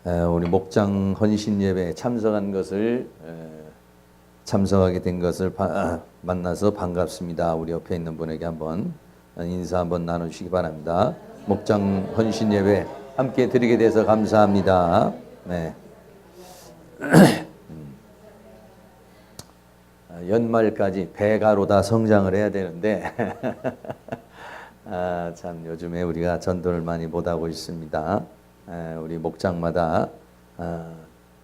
우리 목장 헌신 예배에 참석하게 된 것을 만나서 반갑습니다. 우리 옆에 있는 분에게 한번 인사 한번 나누시기 바랍니다. 목장 헌신 예배 함께 드리게 돼서 감사합니다. 네. 연말까지 배가로 다 성장을 해야 되는데 참 요즘에 우리가 전도를 많이 못하고 있습니다. 우리 목장마다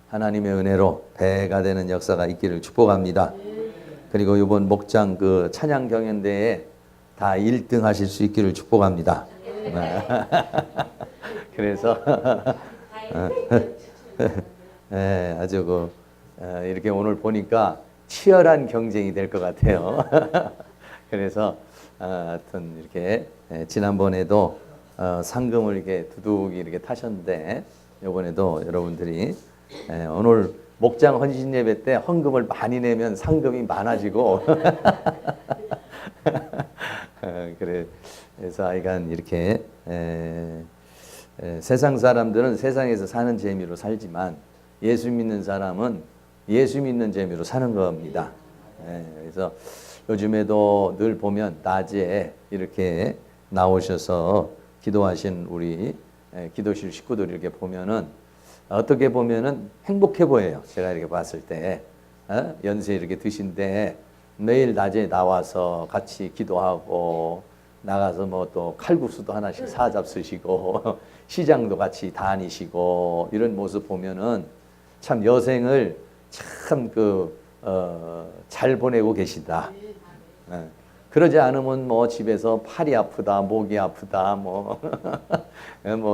하나님의 은혜로 배가 되는 역사가 있기를 축복합니다. 그리고 이번 목장 그 찬양 경연대회 다 1등 하실 수 있기를 축복합니다. 그래서 아주 이렇게 오늘 보니까 치열한 경쟁이 될 것 같아요. 그래서 하여튼 이렇게 지난번에도 상금을 이렇게 두둑이 이렇게 타셨는데 이번에도 여러분들이 오늘 목장 헌신 예배 때 헌금을 많이 내면 상금이 많아지고 그래서 하여간 이렇게 세상 사람들은 세상에서 사는 재미로 살지만 예수 믿는 사람은 예수 믿는 재미로 사는 겁니다. 그래서 요즘에도 늘 보면 낮에 이렇게 나오셔서 기도하신 우리 기도실 식구들 이렇게 보면은 어떻게 보면은 행복해 보여요. 제가 이렇게 봤을 때 연세 이렇게 드신데 매일 낮에 나와서 같이 기도하고 나가서 뭐 또 칼국수도 하나씩 사잡수시고 시장도 같이 다니시고 이런 모습 보면은 참 여생을 참 잘 보내고 계시다. 그러지 않으면 뭐 집에서 팔이 아프다, 목이 아프다, 뭐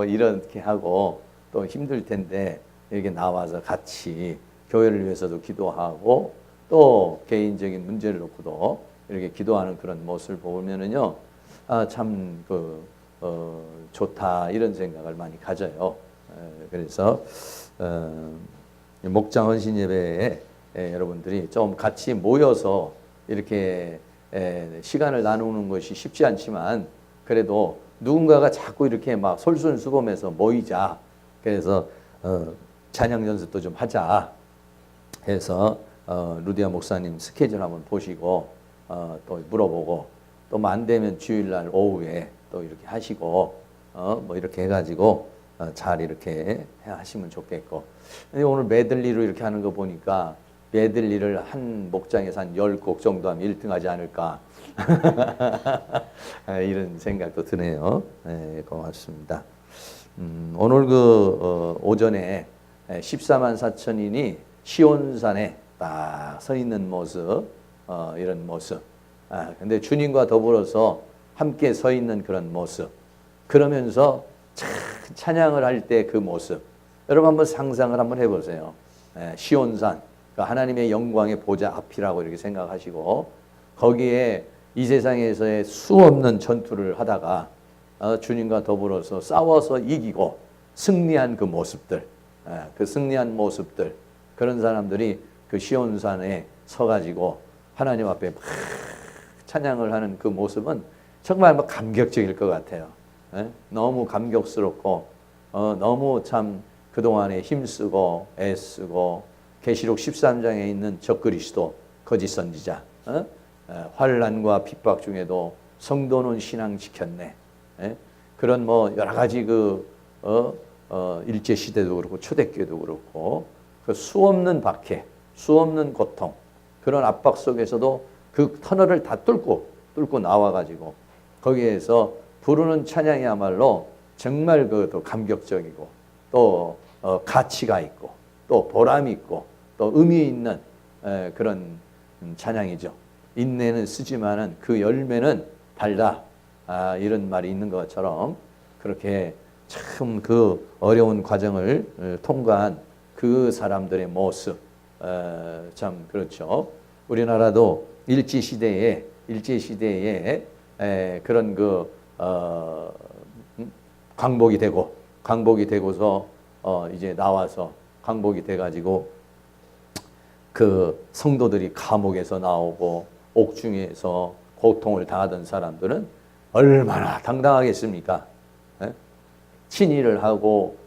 이렇게 하고 또 힘들 텐데 이렇게 나와서 같이 교회를 위해서도 기도하고 또 개인적인 문제를 놓고도 이렇게 기도하는 그런 모습을 보면은요, 참 좋다 이런 생각을 많이 가져요. 그래서 목장 헌신 예배에 여러분들이 좀 같이 모여서 이렇게 시간을 나누는 것이 쉽지 않지만 그래도 누군가가 자꾸 이렇게 막 솔선수범해서 모이자. 그래서 찬양 연습도 좀 하자 해서 루디아 목사님 스케줄 한번 보시고 또 물어보고 또 안 되면 주일날 오후에 또 이렇게 하시고 뭐 이렇게 해가지고 잘 이렇게 하시면 좋겠고. 근데 오늘 메들리로 이렇게 하는 거 보니까 메들리를 한 목장에서 한 10곡 정도 하면 1등 하지 않을까 이런 생각도 드네요. 고맙습니다. 오늘 오전에 14만 4천인이 시온산에 딱 서 있는 모습, 이런 모습. 근데 주님과 더불어서 함께 서 있는 그런 모습. 그러면서 찬양을 할 때 그 모습. 여러분 한번 상상을 한번 해보세요. 시온산, 하나님의 영광의 보좌 앞이라고 이렇게 생각하시고 거기에 이 세상에서의 수없는 전투를 하다가 주님과 더불어서 싸워서 이기고 승리한 그 모습들, 그 승리한 모습들, 그런 사람들이 그 시온산에 서가지고 하나님 앞에 막 찬양을 하는 그 모습은 정말 감격적일 것 같아요. 너무 감격스럽고 너무 참 그동안에 힘쓰고 애쓰고 계시록 13장에 있는 적그리스도 거짓 선지자 환난과 핍박 중에도 성도는 신앙 지켰네. 그런 여러 가지 일제 시대도 그렇고 초대교회도 그렇고 그 수없는 박해, 수없는 고통, 그런 압박 속에서도 그 터널을 다 뚫고 나와가지고 거기에서 부르는 찬양이야말로 정말 또 감격적이고 또 가치가 있고 또 보람 있고 또 의미 있는 그런 찬양이죠. 인내는 쓰지만은 그 열매는 달다. 이런 말이 있는 것처럼 그렇게 참 그 어려운 과정을 통과한 그 사람들의 모습, 참 그렇죠. 우리나라도 일제시대에 그런 광복이 되고서 이제 나와서 광복이 돼가지고 그 성도들이 감옥에서 나오고 옥중에서 고통을 당하던 사람들은 얼마나 당당하겠습니까? 친일을 하고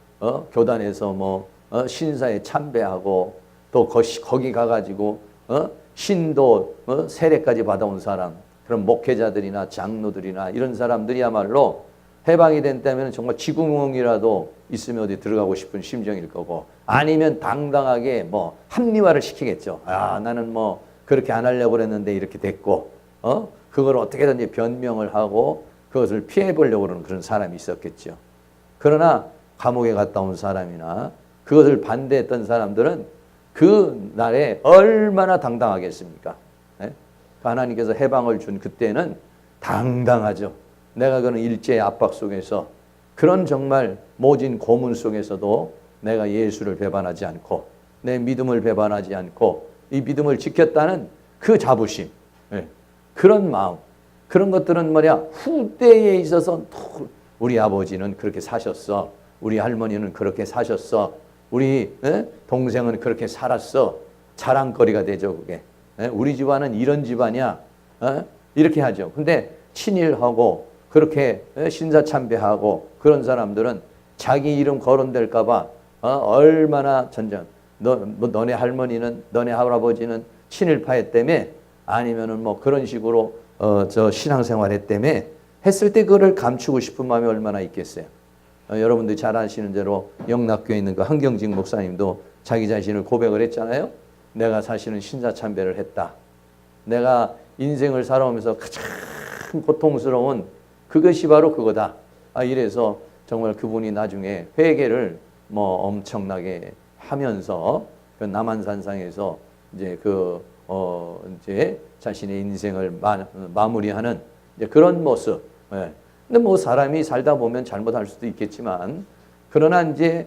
교단에서 신사에 참배하고 또 거기 가가지고 신도 세례까지 받아온 사람, 그런 목회자들이나 장로들이나 이런 사람들이야말로 해방이 된다면 정말 쥐구멍이라도 있으면 어디 들어가고 싶은 심정일 거고, 아니면 당당하게 합리화를 시키겠죠. 나는 그렇게 안 하려고 그랬는데 이렇게 됐고, 그걸 어떻게든지 변명을 하고 그것을 피해 보려고 그러는 그런 사람이 있었겠죠. 그러나 감옥에 갔다 온 사람이나 그것을 반대했던 사람들은 그 날에 얼마나 당당하겠습니까? 네? 하나님께서 해방을 준 그때는 당당하죠. 내가 그런 일제의 압박 속에서, 그런 정말 모진 고문 속에서도 내가 예수를 배반하지 않고 내 믿음을 배반하지 않고 이 믿음을 지켰다는 그 자부심, 그런 마음, 그런 것들은 후대에 있어서 우리 아버지는 그렇게 사셨어, 우리 할머니는 그렇게 사셨어, 우리 동생은 그렇게 살았어, 자랑거리가 되죠. 그게 우리 집안은 이런 집안이야, 이렇게 하죠. 근데 친일하고 그렇게 신사참배하고 그런 사람들은 자기 이름 거론될까 봐 얼마나 너네 할머니는, 너네 할아버지는 친일파였다며, 아니면은 그런 식으로 저 신앙생활 했다며 했을 때 그거를 감추고 싶은 마음이 얼마나 있겠어요. 여러분들이 잘 아시는 대로 영락교에 있는 그 한경직 목사님도 자기 자신을 고백을 했잖아요. 내가 사실은 신사참배를 했다. 내가 인생을 살아오면서 가장 고통스러운 그것이 바로 그거다. 이래서 정말 그분이 나중에 회개를 엄청나게 하면서 그 남한산상에서 이제 이제 자신의 인생을 마무리하는 이제 그런 모습. 근데 사람이 살다 보면 잘못할 수도 있겠지만, 그러나 이제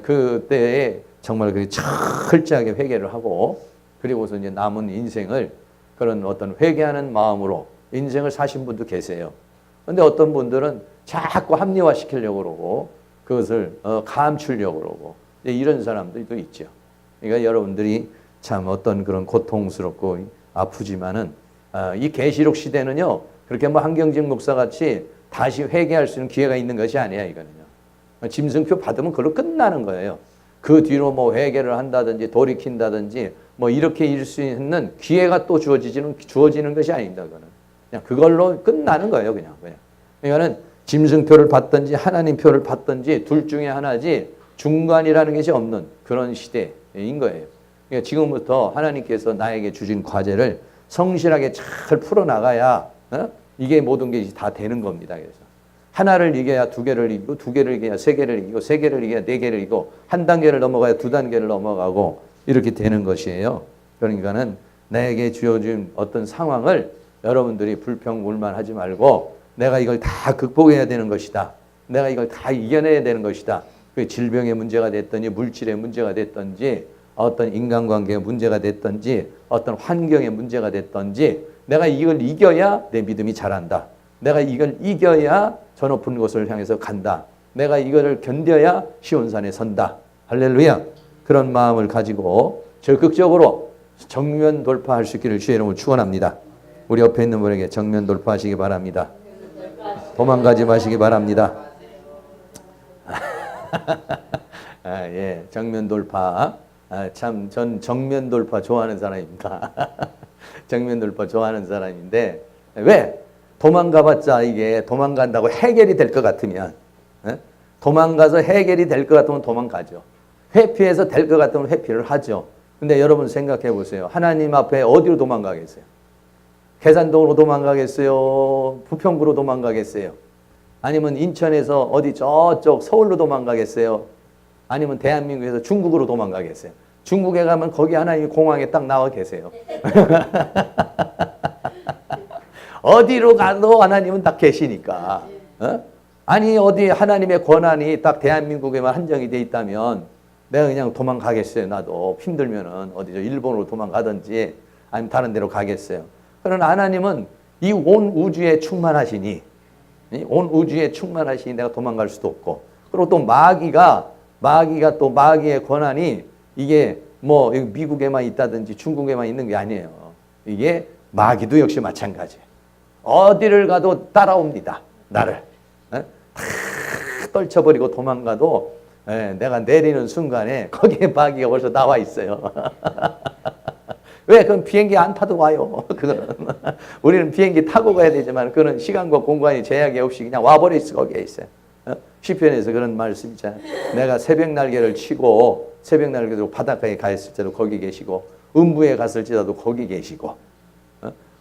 그때에 정말 그 철저하게 회개를 하고, 그리고서 이제 남은 인생을 그런 어떤 회개하는 마음으로 인생을 사신 분도 계세요. 근데 어떤 분들은 자꾸 합리화 시키려고 그러고 그것을 감추려고 그러고 이런 사람들도 있죠. 그러니까 여러분들이 참 어떤 그런 고통스럽고 아프지만은 이 계시록 시대는요, 그렇게 한경직 목사 같이 다시 회개할 수 있는 기회가 있는 것이 아니야. 이거는요, 짐승표 받으면 그걸로 끝나는 거예요. 그 뒤로 회개를 한다든지 돌이킨다든지 이렇게 일 수 있는 기회가 또 주어지는 것이 아닙니다. 그거는 그냥 그걸로 끝나는 거예요. 그냥. 그러니까는 짐승표를 받든지 하나님 표를 받든지 둘 중에 하나지 중간이라는 것이 없는 그런 시대인 거예요. 그러니까 지금부터 하나님께서 나에게 주신 과제를 성실하게 잘 풀어나가야 이게 모든 게 다 되는 겁니다. 그래서 하나를 이겨야 두 개를 이기고, 두 개를 이겨야 세 개를 이기고, 세 개를 이겨야 네 개를 이기고, 한 단계를 넘어가야 두 단계를 넘어가고 이렇게 되는 것이에요. 그러니까는 나에게 주어진 어떤 상황을 여러분들이 불평불만하지 말고, 내가 이걸 다 극복해야 되는 것이다, 내가 이걸 다 이겨내야 되는 것이다. 그 질병의 문제가 됐든지 물질의 문제가 됐든지 어떤 인간관계의 문제가 됐든지 어떤 환경의 문제가 됐든지 내가 이걸 이겨야 내 믿음이 자란다. 내가 이걸 이겨야 저 높은 곳을 향해서 간다. 내가 이거를 견뎌야 시온산에 선다. 할렐루야. 그런 마음을 가지고 적극적으로 정면 돌파할 수 있기를 주의 이름으로 축원합니다. 우리 옆에 있는 분에게 정면 돌파하시기 바랍니다. 도망가지 마시기 바랍니다. 예, 정면 돌파. 참, 전 정면 돌파 좋아하는 사람입니다. 정면 돌파 좋아하는 사람인데, 왜? 도망가봤자 이게 도망간다고 해결이 될 것 같으면, 도망가서 해결이 될 것 같으면 도망가죠. 회피해서 될 것 같으면 회피를 하죠. 근데 여러분 생각해 보세요. 하나님 앞에 어디로 도망가겠어요? 계산동으로 도망가겠어요? 부평구로 도망가겠어요? 아니면 인천에서 어디 저쪽 서울로 도망가겠어요? 아니면 대한민국에서 중국으로 도망가겠어요? 중국에 가면 거기 하나님이 공항에 딱 나와 계세요. 어디로 가도 하나님은 딱 계시니까. 아니 어디 하나님의 권한이 딱 대한민국에만 한정이 돼 있다면 내가 그냥 도망가겠어요. 나도 힘들면은 어디 일본으로 도망가든지 아니면 다른 데로 가겠어요. 그러나 하나님은 이 온 우주에 충만하시니, 온 우주에 충만하시니 내가 도망갈 수도 없고, 그리고 또 마귀가 또 마귀의 권한이 이게 미국에만 있다든지 중국에만 있는 게 아니에요. 이게 마귀도 역시 마찬가지예요. 어디를 가도 따라옵니다. 나를. 다 떨쳐버리고 도망가도 예, 내가 내리는 순간에 거기에 마귀가 벌써 나와 있어요. 왜? 그건 비행기 안 타도 와요. 그거는. 우리는 비행기 타고 가야 되지만 그거는 시간과 공간이 제약이 없이 그냥 와버려 있어. 거기에 있어요. 시편에서 그런 말씀 있잖아요. 내가 새벽 날개를 치고 새벽 날개로 바닷가에 가 있을 때도 거기 계시고 음부에 갔을지라도 거기 계시고.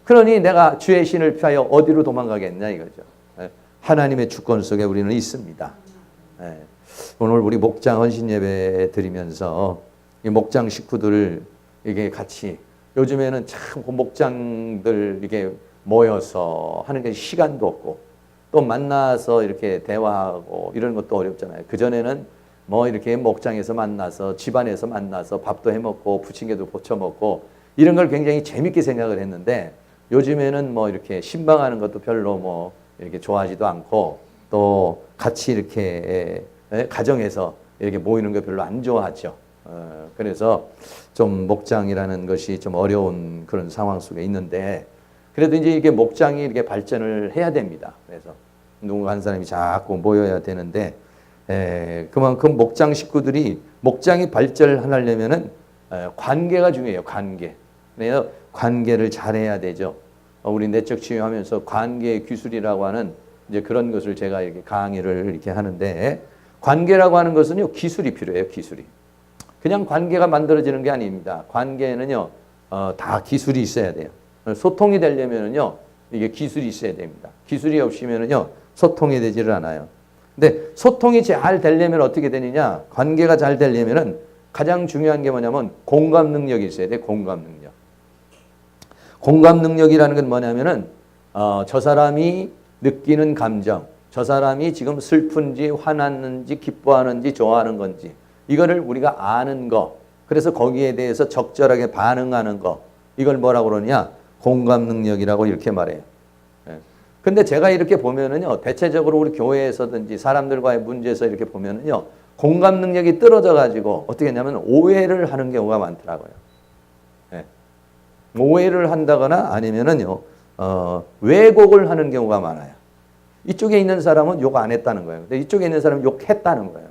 그러니 내가 주의 신을 피하여 어디로 도망가겠냐 이거죠. 하나님의 주권 속에 우리는 있습니다. 오늘 우리 목장 헌신 예배 드리면서 이 목장 식구들을 이게 같이 요즘에는 참 목장들 이게 모여서 하는 게 시간도 없고 또 만나서 이렇게 대화하고 이런 것도 어렵잖아요. 그전에는 뭐 이렇게 목장에서 만나서 집안에서 만나서 밥도 해 먹고 부침개도 부쳐 먹고 이런 걸 굉장히 재밌게 생각을 했는데 요즘에는 뭐 이렇게 신방하는 것도 별로 뭐 이렇게 좋아하지도 않고 또 같이 이렇게 가정에서 이렇게 모이는 거 별로 안 좋아하죠. 그래서 좀 목장이라는 것이 좀 어려운 그런 상황 속에 있는데 그래도 이제 이게 목장이 이렇게 발전을 해야 됩니다. 그래서 누군가 한 사람이 자꾸 모여야 되는데 그만큼 목장 식구들이 목장이 발전하려면은 관계가 중요해요. 관계. 그래서 관계를 잘해야 되죠. 우리 내적 치유하면서 관계의 기술이라고 하는 이제 그런 것을 제가 이렇게 강의를 이렇게 하는데 관계라고 하는 것은요 기술이 필요해요. 기술이. 그냥 관계가 만들어지는 게 아닙니다. 관계는요 다 기술이 있어야 돼요. 소통이 되려면은요 이게 기술이 있어야 됩니다. 기술이 없으면은요 소통이 되지를 않아요. 근데 소통이 잘 되려면 어떻게 되느냐? 관계가 잘 되려면은 가장 중요한 게 뭐냐면 공감 능력이 있어야 돼. 공감 능력. 공감 능력이라는 건 뭐냐면은 저 사람이 느끼는 감정, 저 사람이 지금 슬픈지 화났는지 기뻐하는지 좋아하는 건지 이거를 우리가 아는 거. 그래서 거기에 대해서 적절하게 반응하는 거. 이걸 뭐라고 그러냐? 공감 능력이라고 이렇게 말해요. 근데 제가 이렇게 보면은요, 대체적으로 우리 교회에서든지 사람들과의 문제에서 이렇게 보면은요, 공감 능력이 떨어져 가지고 어떻게 했냐면 오해를 하는 경우가 많더라고요. 오해를 한다거나 아니면은요, 왜곡을 하는 경우가 많아요. 이쪽에 있는 사람은 욕 안 했다는 거예요. 근데 이쪽에 있는 사람은 욕했다는 거예요.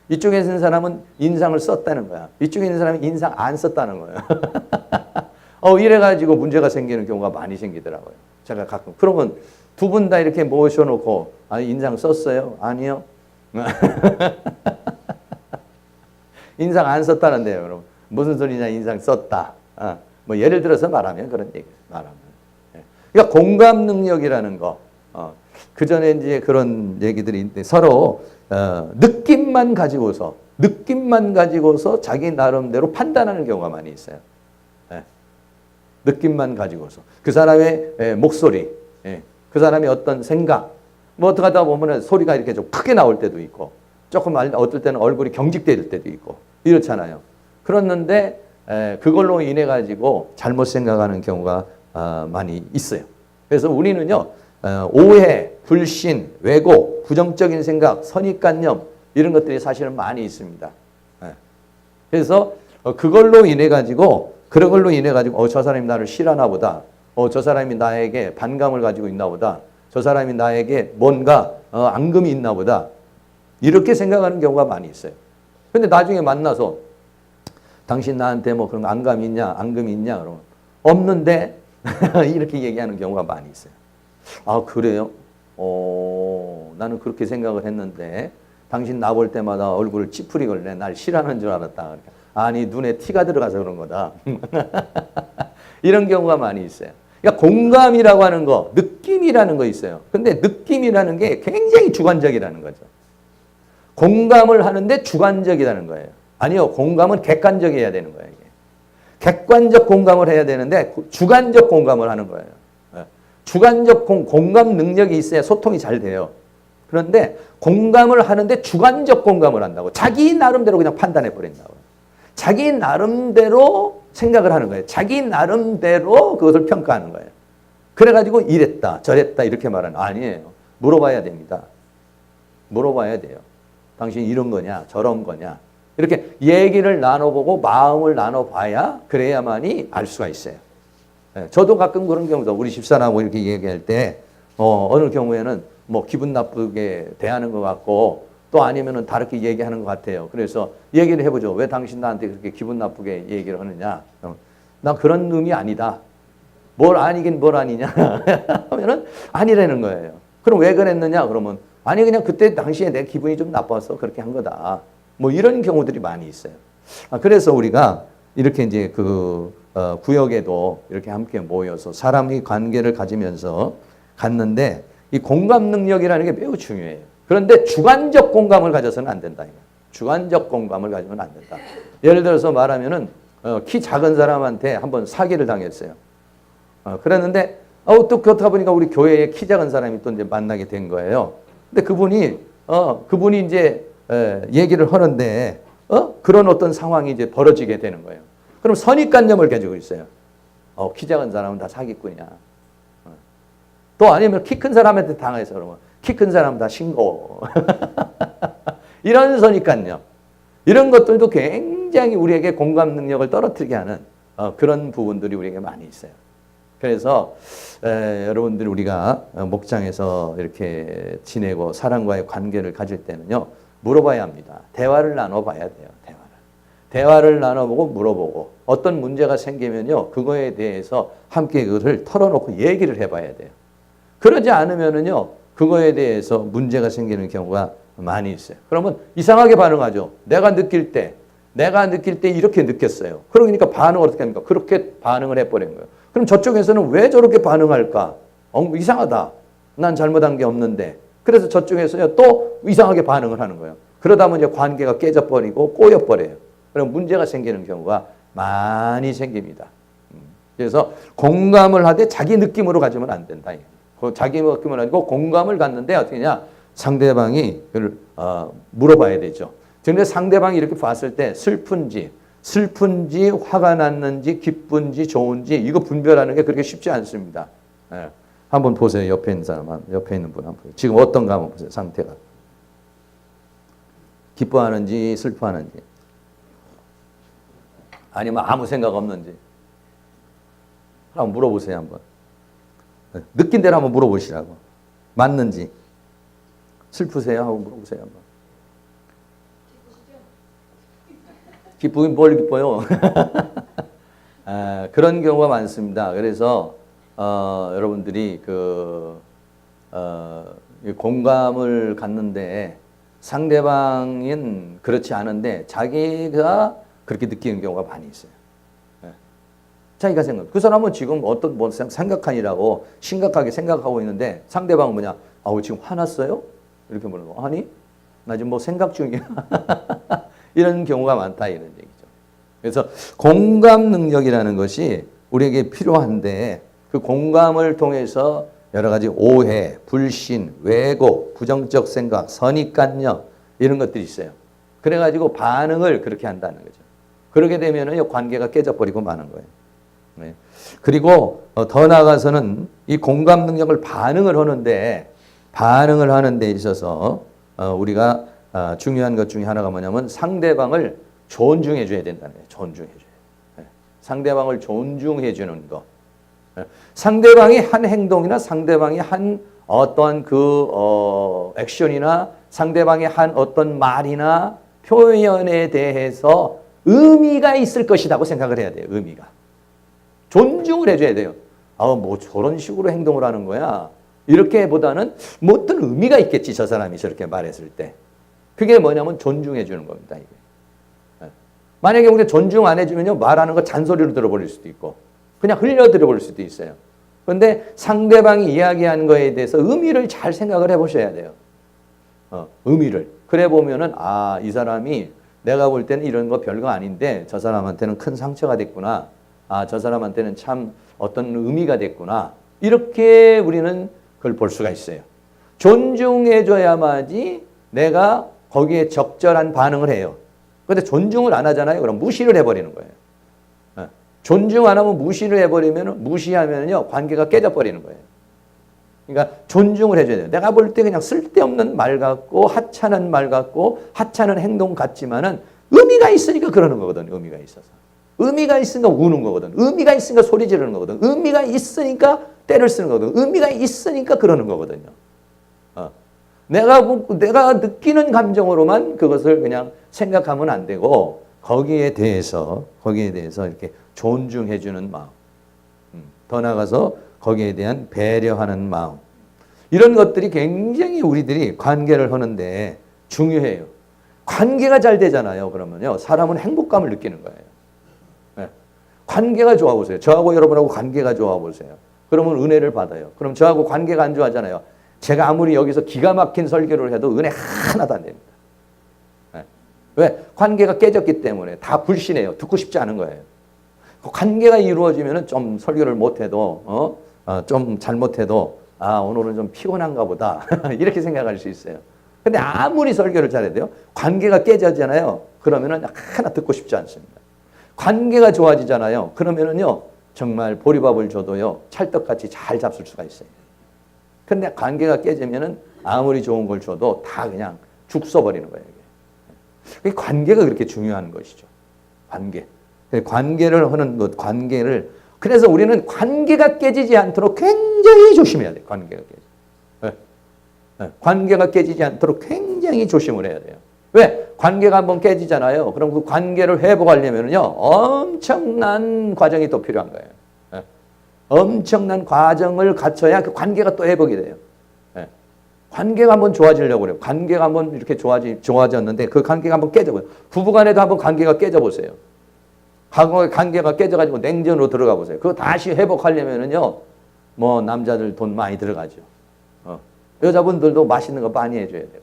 이쪽에 있는 사람은 인상을 썼다는 거야. 이쪽에 있는 사람은 인상 안 썼다는 거예요. 이래가지고 문제가 생기는 경우가 많이 생기더라고요. 제가 가끔. 그러면 두 분 다 이렇게 모셔놓고, 아니, 인상 썼어요? 아니요. 인상 안 썼다는데요, 여러분. 무슨 소리냐, 인상 썼다. 뭐 예를 들어서 말하면 그런 얘기, 말하면. 그러니까 공감 능력이라는 거. 그 전에 이제 그런 얘기들이 있는데 서로 느낌만 가지고서 자기 나름대로 판단하는 경우가 많이 있어요. 느낌만 가지고서 그 사람의 목소리, 그 사람의 어떤 생각, 뭐 어떻게 하다 보면 소리가 이렇게 좀 크게 나올 때도 있고, 조금 어떨 때는 얼굴이 경직될 때도 있고 이렇잖아요. 그렇는데 그걸로 인해 가지고 잘못 생각하는 경우가 많이 있어요. 그래서 우리는요. 오해, 불신, 왜곡, 부정적인 생각, 선입관념 이런 것들이 사실은 많이 있습니다. 그래서 그걸로 인해 가지고 그런 걸로 인해 가지고 저 사람이 나를 싫어하나 보다. 저 사람이 나에게 반감을 가지고 있나 보다. 저 사람이 나에게 뭔가 앙금이 있나 보다. 이렇게 생각하는 경우가 많이 있어요. 근데 나중에 만나서 당신 나한테 뭐 그런 앙감이 있냐, 앙금이 있냐 그러면 없는데 이렇게 얘기하는 경우가 많이 있어요. 아, 그래요? 나는 그렇게 생각을 했는데 당신 나 볼 때마다 얼굴을 찌푸리길래 날 싫어하는 줄 알았다. 아니, 눈에 티가 들어가서 그런 거다. 이런 경우가 많이 있어요. 그러니까 공감이라고 하는 거, 느낌이라는 거 있어요. 근데 느낌이라는 게 굉장히 주관적이라는 거죠. 공감을 하는데 주관적이라는 거예요. 아니요, 공감은 객관적이어야 되는 거예요. 이게. 객관적 공감을 해야 되는데 주관적 공감을 하는 거예요. 주관적 공감 능력이 있어야 소통이 잘 돼요. 그런데 공감을 하는데 주관적 공감을 한다고. 자기 나름대로 그냥 판단해 버린다고. 자기 나름대로 생각을 하는 거예요. 자기 나름대로 그것을 평가하는 거예요. 그래가지고 이랬다 저랬다 이렇게 말하는 아니에요. 물어봐야 됩니다. 물어봐야 돼요. 당신 이런 거냐 저런 거냐 이렇게 얘기를 나눠보고 마음을 나눠봐야 그래야만이 알 수가 있어요. 저도 가끔 그런 경우도 우리 집사람하고 이렇게 얘기할 때 어느 경우에는 뭐 기분 나쁘게 대하는 것 같고 또 아니면은 다르게 얘기하는 것 같아요. 그래서 얘기를 해보죠. 왜 당신 나한테 그렇게 기분 나쁘게 얘기를 하느냐? 나 그런 의미 아니다. 뭘 아니긴 뭘 아니냐 하면은 아니라는 거예요. 그럼 왜 그랬느냐? 그러면 아니 그냥 그때 당시에 내 기분이 좀 나빠서 그렇게 한 거다. 뭐 이런 경우들이 많이 있어요. 그래서 우리가 이렇게 이제 구역에도 이렇게 함께 모여서 사람이 관계를 가지면서 갔는데 이 공감 능력이라는 게 매우 중요해요. 그런데 주관적 공감을 가져서는 안 된다. 주관적 공감을 가지면 안 된다. 예를 들어서 말하면은 키 작은 사람한테 한번 사기를 당했어요. 그랬는데 또 그렇다 보니까 우리 교회에 키 작은 사람이 또 이제 만나게 된 거예요. 근데 그분이 이제 얘기를 하는데 그런 어떤 상황이 이제 벌어지게 되는 거예요. 그럼 선입관념을 가지고 있어요. 키 작은 사람은 다 사기꾼이야. 또 아니면 키 큰 사람한테 당해서 그러면 키 큰 사람은 다 신고. 이런 선입관념. 이런 것들도 굉장히 우리에게 공감 능력을 떨어뜨리게 하는 그런 부분들이 우리에게 많이 있어요. 그래서 여러분들 우리가 목장에서 이렇게 지내고 사람과의 관계를 가질 때는요. 물어봐야 합니다. 대화를 나눠봐야 돼요. 대화를 나눠보고 물어보고 어떤 문제가 생기면요. 그거에 대해서 함께 그것을 털어놓고 얘기를 해봐야 돼요. 그러지 않으면은요. 그거에 대해서 문제가 생기는 경우가 많이 있어요. 그러면 이상하게 반응하죠. 내가 느낄 때 이렇게 느꼈어요. 그러니까 반응을 어떻게 합니까? 그렇게 반응을 해버린 거예요. 그럼 저쪽에서는 왜 저렇게 반응할까? 이상하다. 난 잘못한 게 없는데. 그래서 저쪽에서요 또 이상하게 반응을 하는 거예요. 그러다 보면 이제 관계가 깨져버리고 꼬여버려요. 그럼 문제가 생기는 경우가 많이 생깁니다. 그래서 공감을 하되 자기 느낌으로 가지면 안 된다. 자기 느낌을 가지고 공감을 갖는데 어떻게 하냐? 상대방이 그걸 물어봐야 되죠. 그런데 상대방이 이렇게 봤을 때 슬픈지 화가 났는지 기쁜지 좋은지 이거 분별하는 게 그렇게 쉽지 않습니다. 예. 한번 보세요. 옆에 있는 사람, 옆에 있는 분 한번 보세요. 지금 어떤가 한번 보세요. 상태가. 기뻐하는지 슬퍼하는지 아니면 아무 생각 없는지 한번 물어보세요. 한번. 느낀 대로 한번 물어보시라고. 맞는지. 슬프세요? 하고 물어보세요. 한번. 기쁘긴 뭘 기뻐요? 그런 경우가 많습니다. 그래서 여러분들이 공감을 갖는데 상대방은 그렇지 않은데 자기가 그렇게 느끼는 경우가 많이 있어요. 자기가 그 사람은 지금 어떤 생각하니라고 심각하게 생각하고 있는데 상대방은 뭐냐? 지금 화났어요? 이렇게 물어보고 아니 나 지금 생각 중이야. 이런 경우가 많다 이런 얘기죠. 그래서 공감 능력이라는 것이 우리에게 필요한데 그 공감을 통해서 여러 가지 오해, 불신, 왜곡, 부정적 생각, 선입관념 이런 것들이 있어요. 그래가지고 반응을 그렇게 한다는 거죠. 그렇게 되면은 관계가 깨져버리고 마는 거예요. 네. 그리고 더 나아가서는 이 공감 능력을 반응을 하는 데 있어서 우리가 중요한 것 중에 하나가 뭐냐면 상대방을 존중해 줘야 된다는 거예요. 존중해 줘요. 네. 상대방을 존중해 주는 거. 네. 상대방이 한 행동이나 상대방이 한 어떤 액션이나 상대방이 한 어떤 말이나 표현에 대해서 의미가 있을 것이라고 생각을 해야 돼요. 의미가. 존중을 해줘야 돼요. 뭐 저런 식으로 행동을 하는 거야. 이렇게보다는 뭐 어떤 의미가 있겠지. 저 사람이 저렇게 말했을 때. 그게 뭐냐면 존중해 주는 겁니다. 이게. 만약에 우리가 존중 안 해주면요. 말하는 거 잔소리로 들어버릴 수도 있고 그냥 흘려들어버릴 수도 있어요. 그런데 상대방이 이야기하는 거에 대해서 의미를 잘 생각을 해보셔야 돼요. 의미를. 그래 보면은 이 사람이 내가 볼 때는 이런 거 별거 아닌데 저 사람한테는 큰 상처가 됐구나. 저 사람한테는 참 어떤 의미가 됐구나. 이렇게 우리는 그걸 볼 수가 있어요. 존중해줘야만이 내가 거기에 적절한 반응을 해요. 그런데 존중을 안 하잖아요. 그럼 무시를 해버리는 거예요. 존중 안 하면 무시를 해버리면 무시하면요 관계가 깨져버리는 거예요. 그러니까 존중을 해줘야 돼요. 내가 볼 때 그냥 쓸데없는 말 같고 하찮은 말 같고 하찮은 행동 같지만은 의미가 있으니까 그러는 거거든. 의미가 있어서. 의미가 있으니까 우는 거거든. 의미가 있으니까 소리 지르는 거거든. 의미가 있으니까 때를 쓰는 거거든. 의미가 있으니까 그러는 거거든요. 내가 느끼는 감정으로만 그것을 그냥 생각하면 안 되고 거기에 대해서 이렇게 존중해주는 마음, 더 나아가서 거기에 대한 배려하는 마음, 이런 것들이 굉장히 우리들이 관계를 하는데 중요해요. 관계가 잘 되잖아요. 그러면요, 사람은 행복감을 느끼는 거예요. 네. 관계가 좋아 보세요. 저하고 여러분하고 관계가 좋아 보세요. 그러면 은혜를 받아요. 그럼 저하고 관계가 안 좋아하잖아요. 제가 아무리 여기서 기가 막힌 설교를 해도 은혜 하나도 안 됩니다. 네. 왜? 관계가 깨졌기 때문에 다 불신해요. 듣고 싶지 않은 거예요. 관계가 이루어지면 좀 설교를 못해도 좀 잘못해도 오늘은 좀 피곤한가 보다 이렇게 생각할 수 있어요. 근데 아무리 설교를 잘해도요, 관계가 깨졌잖아요. 그러면은 하나 듣고 싶지 않습니다. 관계가 좋아지잖아요. 그러면은요, 정말 보리밥을 줘도요, 찰떡같이 잘 잡술 수가 있어요. 근데 관계가 깨지면은 아무리 좋은 걸 줘도 다 그냥 죽 써버리는 거예요. 이게. 관계가 그렇게 중요한 것이죠. 관계를 하는 것, 그래서 우리는 관계가 깨지지 않도록 굉장히 조심해야 돼요. 관계가 깨지지 않도록 굉장히 조심을 해야 돼요. 왜? 관계가 한번 깨지잖아요. 그럼 그 관계를 회복하려면요, 엄청난 과정이 또 필요한 거예요. 엄청난 과정을 갖춰야 그 관계가 또 회복이 돼요. 관계가 한번 좋아지려고 그래요. 관계가 한번 이렇게 좋아졌는데 그 관계가 한번 깨져버려요. 부부간에도 한번 관계가 깨져보세요. 관계가 깨져가지고 냉전으로 들어가 보세요. 그거 다시 회복하려면은요, 뭐 남자들 돈 많이 들어가죠. 여자분들도 맛있는 거 많이 해줘야 되고.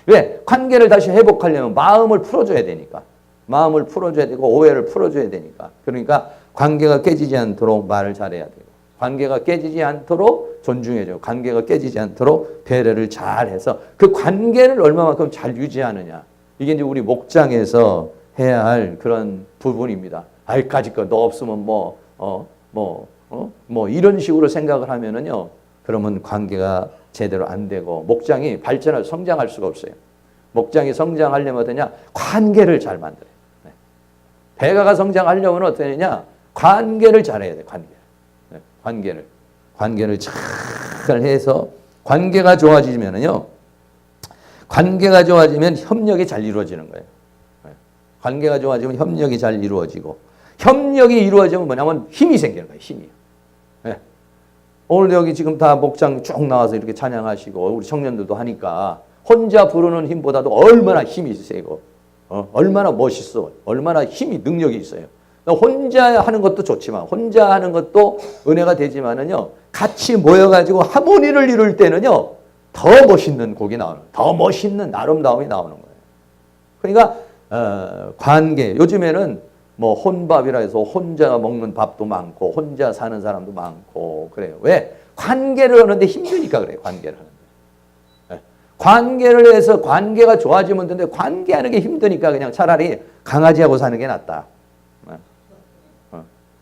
왜? 관계를 다시 회복하려면 마음을 풀어줘야 되니까. 마음을 풀어줘야 되고 오해를 풀어줘야 되니까. 그러니까 관계가 깨지지 않도록 말을 잘해야 되고, 관계가 깨지지 않도록 존중해줘. 관계가 깨지지 않도록 배려를 잘해서 그 관계를 얼마만큼 잘 유지하느냐. 이게 이제 우리 목장에서 해야 할 그런 부분입니다. 아이까지 거 너 없으면 이런 식으로 생각을 하면은요, 그러면 관계가 제대로 안 되고 목장이 성장할 수가 없어요. 목장이 성장하려면 어떠냐? 관계를 잘 만들어요. 배가가 성장하려면 어떠냐? 관계를 잘해야 돼. 관계를 잘 해서 관계가 좋아지면은요, 관계가 좋아지면 협력이 잘 이루어지는 거예요. 관계가 좋아지면 협력이 잘 이루어지고, 협력이 이루어지면 뭐냐면 힘이 생기는 거예요. 힘이. 오늘 여기 지금 다 목장 쭉 나와서 이렇게 찬양하시고 우리 청년들도 하니까 혼자 부르는 힘보다도 얼마나 힘이 세고 얼마나 멋있어, 얼마나 힘이 능력이 있어요. 혼자 하는 것도 좋지만, 혼자 하는 것도 은혜가 되지만은요, 같이 모여가지고 하모니를 이룰 때는요, 더 멋있는 곡이 나오는, 더 멋있는 아름다움이 나오는 거예요. 그러니까 관계, 요즘에는 뭐 혼밥이라 해서 혼자 먹는 밥도 많고 혼자 사는 사람도 많고 그래요. 왜? 관계를 하는데 힘드니까 그래요. 관계를 하는데. 관계를 해서 관계가 좋아지면 되는데 관계하는 게 힘드니까 그냥 차라리 강아지하고 사는 게 낫다.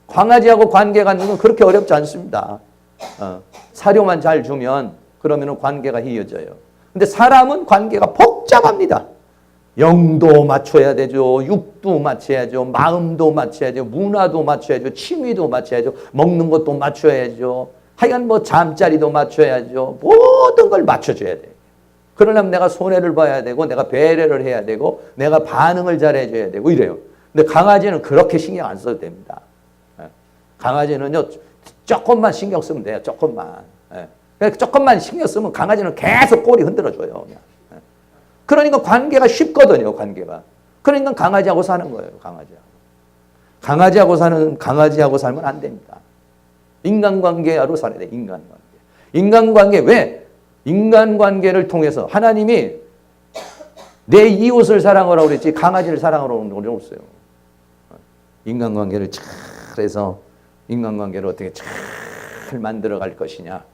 강아지하고 관계 갖는 건 그렇게 어렵지 않습니다. 사료만 잘 주면 그러면 관계가 이어져요. 근데 사람은 관계가 복잡합니다. 영도 맞춰야 되죠. 육도 맞춰야죠. 마음도 맞춰야죠. 문화도 맞춰야죠. 취미도 맞춰야죠. 먹는 것도 맞춰야죠. 하여간 뭐 잠자리도 맞춰야죠. 모든 걸 맞춰줘야 돼요. 그러려면 내가 손해를 봐야 되고, 내가 배려를 해야 되고, 내가 반응을 잘해줘야 되고 이래요. 근데 강아지는 그렇게 신경 안 써도 됩니다. 강아지는요, 조금만 신경 쓰면 돼요. 조금만. 조금만 신경 쓰면 강아지는 계속 꼬리 흔들어줘요. 그냥. 그러니까 관계가 쉽거든요, 관계가. 그러니까 강아지하고 사는 거예요, 강아지하고 살면 안 됩니다. 인간관계로 살아야 돼, 인간관계. 왜? 인간관계를 통해서 하나님이 내 이웃을 사랑하라고 그랬지 강아지를 사랑하라고 그런 건 없어요. 인간관계를 잘해서 인간관계를 어떻게 잘 만들어 갈 것이냐.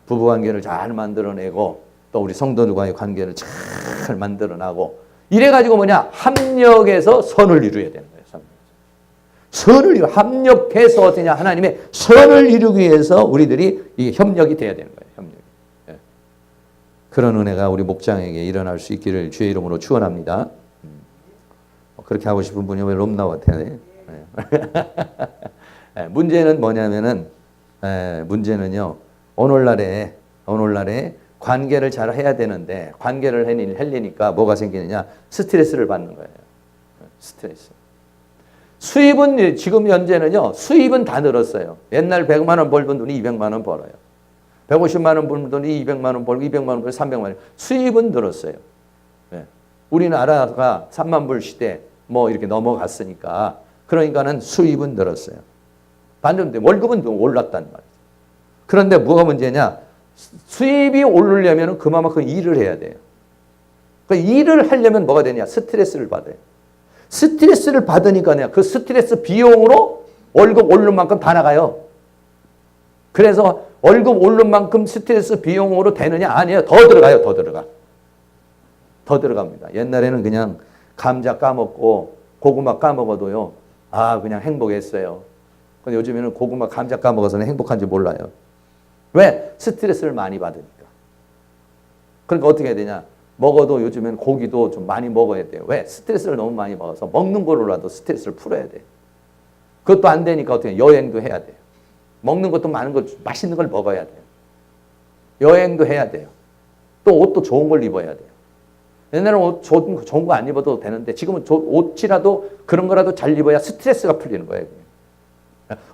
부부관계를 잘 만들어내고 또 우리 성도들과의 관계를 잘 만들어나고 이래가지고 뭐냐? 합력해서 선을 이루어야 되는 거예요. 합력해서 어떠냐? 하나님의 선을 이루기 위해서 우리들이 이 협력이 돼야 되는 거예요. 협력이. 그런 은혜가 우리 목장에게 일어날 수 있기를 주의 이름으로 축원합니다. 그렇게 하고 싶은 분이 왜 롬나 같아요? 문제는 뭐냐면은 문제는요. 오늘날에 관계를 잘 해야 되는데 관계를 하려니까 뭐가 생기느냐? 스트레스를 받는 거예요. 스트레스. 수입은 지금 현재는요. 수입은 다 늘었어요. 옛날 100만 원 벌던 돈이 200만 원 벌어요. 150만 원 벌던 돈이 200만 원 벌고 200만 원 벌고 300만 원. 수입은 늘었어요. 네. 우리나라가 3만 불 시대 뭐 이렇게 넘어갔으니까 그러니까는 수입은 늘었어요. 반대로 월급은 올랐단 말이에요. 그런데 뭐가 문제냐? 수입이 오르려면 그만큼 일을 해야 돼요. 그러니까 일을 하려면 뭐가 되냐? 스트레스를 받아요. 스트레스를 받으니까 그 스트레스 비용으로 월급 오른 만큼 다 나가요. 그래서 월급 오른 만큼 스트레스 비용으로 되느냐? 아니에요. 더 들어가요. 더 들어갑니다. 옛날에는 그냥 감자 까먹고 고구마 까먹어도요. 아, 그냥 행복했어요. 근데 요즘에는 고구마 감자 까먹어서는 행복한지 몰라요. 왜? 스트레스를 많이 받으니까. 그러니까 어떻게 해야 되냐? 먹어도 요즘엔 고기도 좀 많이 먹어야 돼요. 왜? 스트레스를 너무 많이 먹어서 먹는 걸로라도 스트레스를 풀어야 돼요. 그것도 안 되니까 어떻게 여행도 해야 돼요. 먹는 것도 많은 거 맛있는 걸 먹어야 돼요. 여행도 해야 돼요. 또 옷도 좋은 걸 입어야 돼요. 옛날에는 옷 좋은 거 안 입어도 되는데 지금은 옷이라도 그런 거라도 잘 입어야 스트레스가 풀리는 거예요.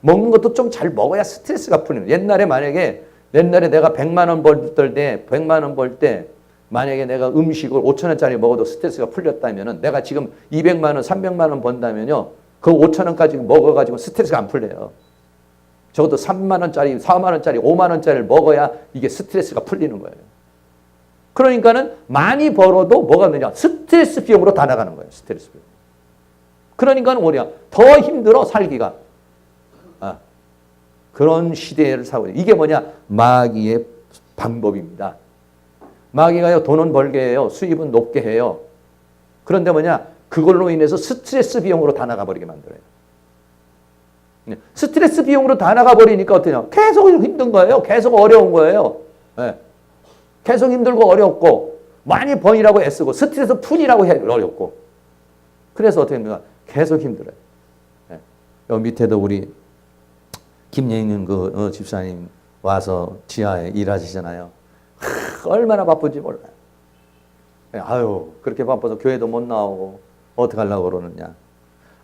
먹는 것도 좀 잘 먹어야 스트레스가 풀리는 거예요. 옛날에 내가 100만 원 벌 때 만약에 내가 음식을 5천 원짜리 먹어도 스트레스가 풀렸다면은 내가 지금 200만 원, 300만 원 번다면요. 그 5천 원까지 먹어가지고 스트레스가 안 풀려요. 적어도 3만 원짜리, 4만 원짜리, 5만 원짜리를 먹어야 이게 스트레스가 풀리는 거예요. 그러니까는 많이 벌어도 뭐가 되냐? 스트레스 비용으로 다 나가는 거예요. 스트레스 비용. 그러니까는 뭐냐? 더 힘들어 살기가. 그런 시대를 살고 있어요. 이게 뭐냐? 마귀의 방법입니다. 마귀가요, 돈은 벌게 해요. 수입은 높게 해요. 그런데 뭐냐? 그걸로 인해서 스트레스 비용으로 다 나가버리게 만들어요. 스트레스 비용으로 다 나가버리니까 어떠냐? 계속 힘든 거예요. 계속 어려운 거예요. 네. 계속 힘들고 어렵고 많이 번이라고 애쓰고 스트레스 푼이라고 해 어렵고 그래서 어떻게 됩니까? 계속 힘들어요. 네. 여기 밑에도 우리 김예인 집사님 와서 지하에 일하시잖아요. 얼마나 바쁜지 몰라요. 아유, 그렇게 바빠서 교회도 못 나오고 어떻게 하려고 그러느냐.